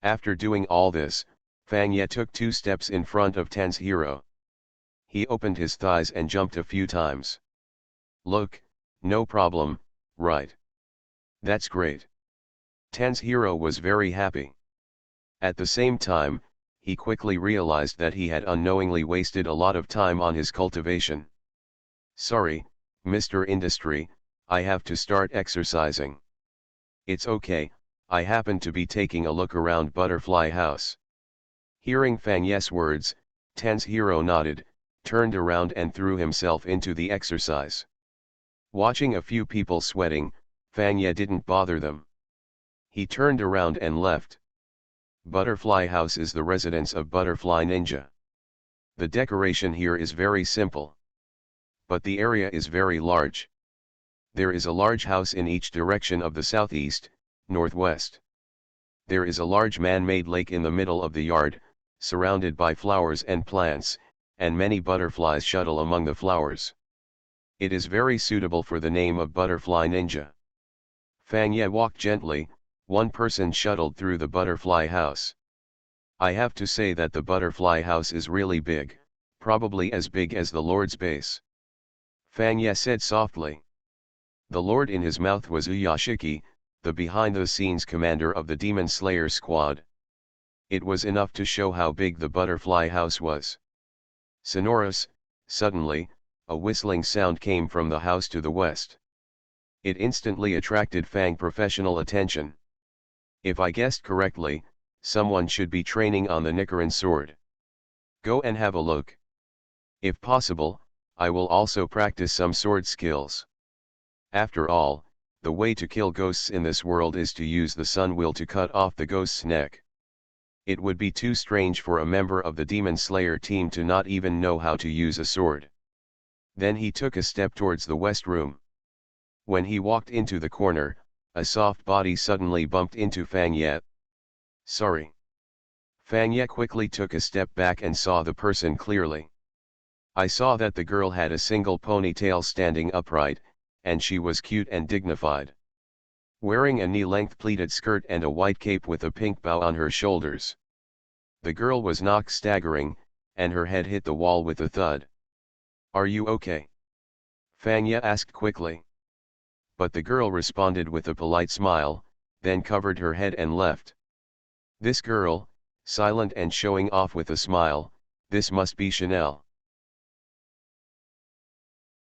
After doing all this, Fang Ye took 2 steps in front of Ten's hero. He opened his thighs and jumped a few times. Look, no problem, right? That's great. Ten's hero was very happy. At the same time, he quickly realized that he had unknowingly wasted a lot of time on his cultivation. Sorry, Mr. Industry, I have to start exercising. It's okay, I happen to be taking a look around Butterfly House. Hearing Fang Ye's words, Ten's hero nodded, turned around and threw himself into the exercise. Watching a few people sweating, Fang Ye didn't bother them. He turned around and left. Butterfly House is the residence of Butterfly Ninja. The decoration here is very simple. But the area is very large. There is a large house in each direction of the southeast, northwest. There is a large man-made lake in the middle of the yard, surrounded by flowers and plants, and many butterflies shuttle among the flowers. It is very suitable for the name of Butterfly Ninja. Fang Ye walked gently, one person shuttled through the butterfly house. I have to say that the butterfly house is really big, probably as big as the Lord's base. Fang Ye said softly. The Lord in his mouth was Uyashiki, the behind-the-scenes commander of the Demon Slayer squad. It was enough to show how big the butterfly house was. Sonorous, suddenly, a whistling sound came from the house to the west. It instantly attracted Fang's professional attention. If I guessed correctly, someone should be training on the Nichiren sword. Go and have a look. If possible, I will also practice some sword skills. After all, the way to kill ghosts in this world is to use the sun will to cut off the ghost's neck. It would be too strange for a member of the Demon Slayer team to not even know how to use a sword. Then he took a step towards the west room. When he walked into the corner, a soft body suddenly bumped into Fang Ye. Sorry. Fang Ye quickly took a step back and saw the person clearly. I saw that the girl had a single ponytail standing upright, and she was cute and dignified. Wearing a knee-length pleated skirt and a white cape with a pink bow on her shoulders. The girl was knocked staggering, and her head hit the wall with a thud. Are you okay? Fang Ye asked quickly. But the girl responded with a polite smile, then covered her head and left. This girl, Silent and showing off with a smile, this must be Chanel.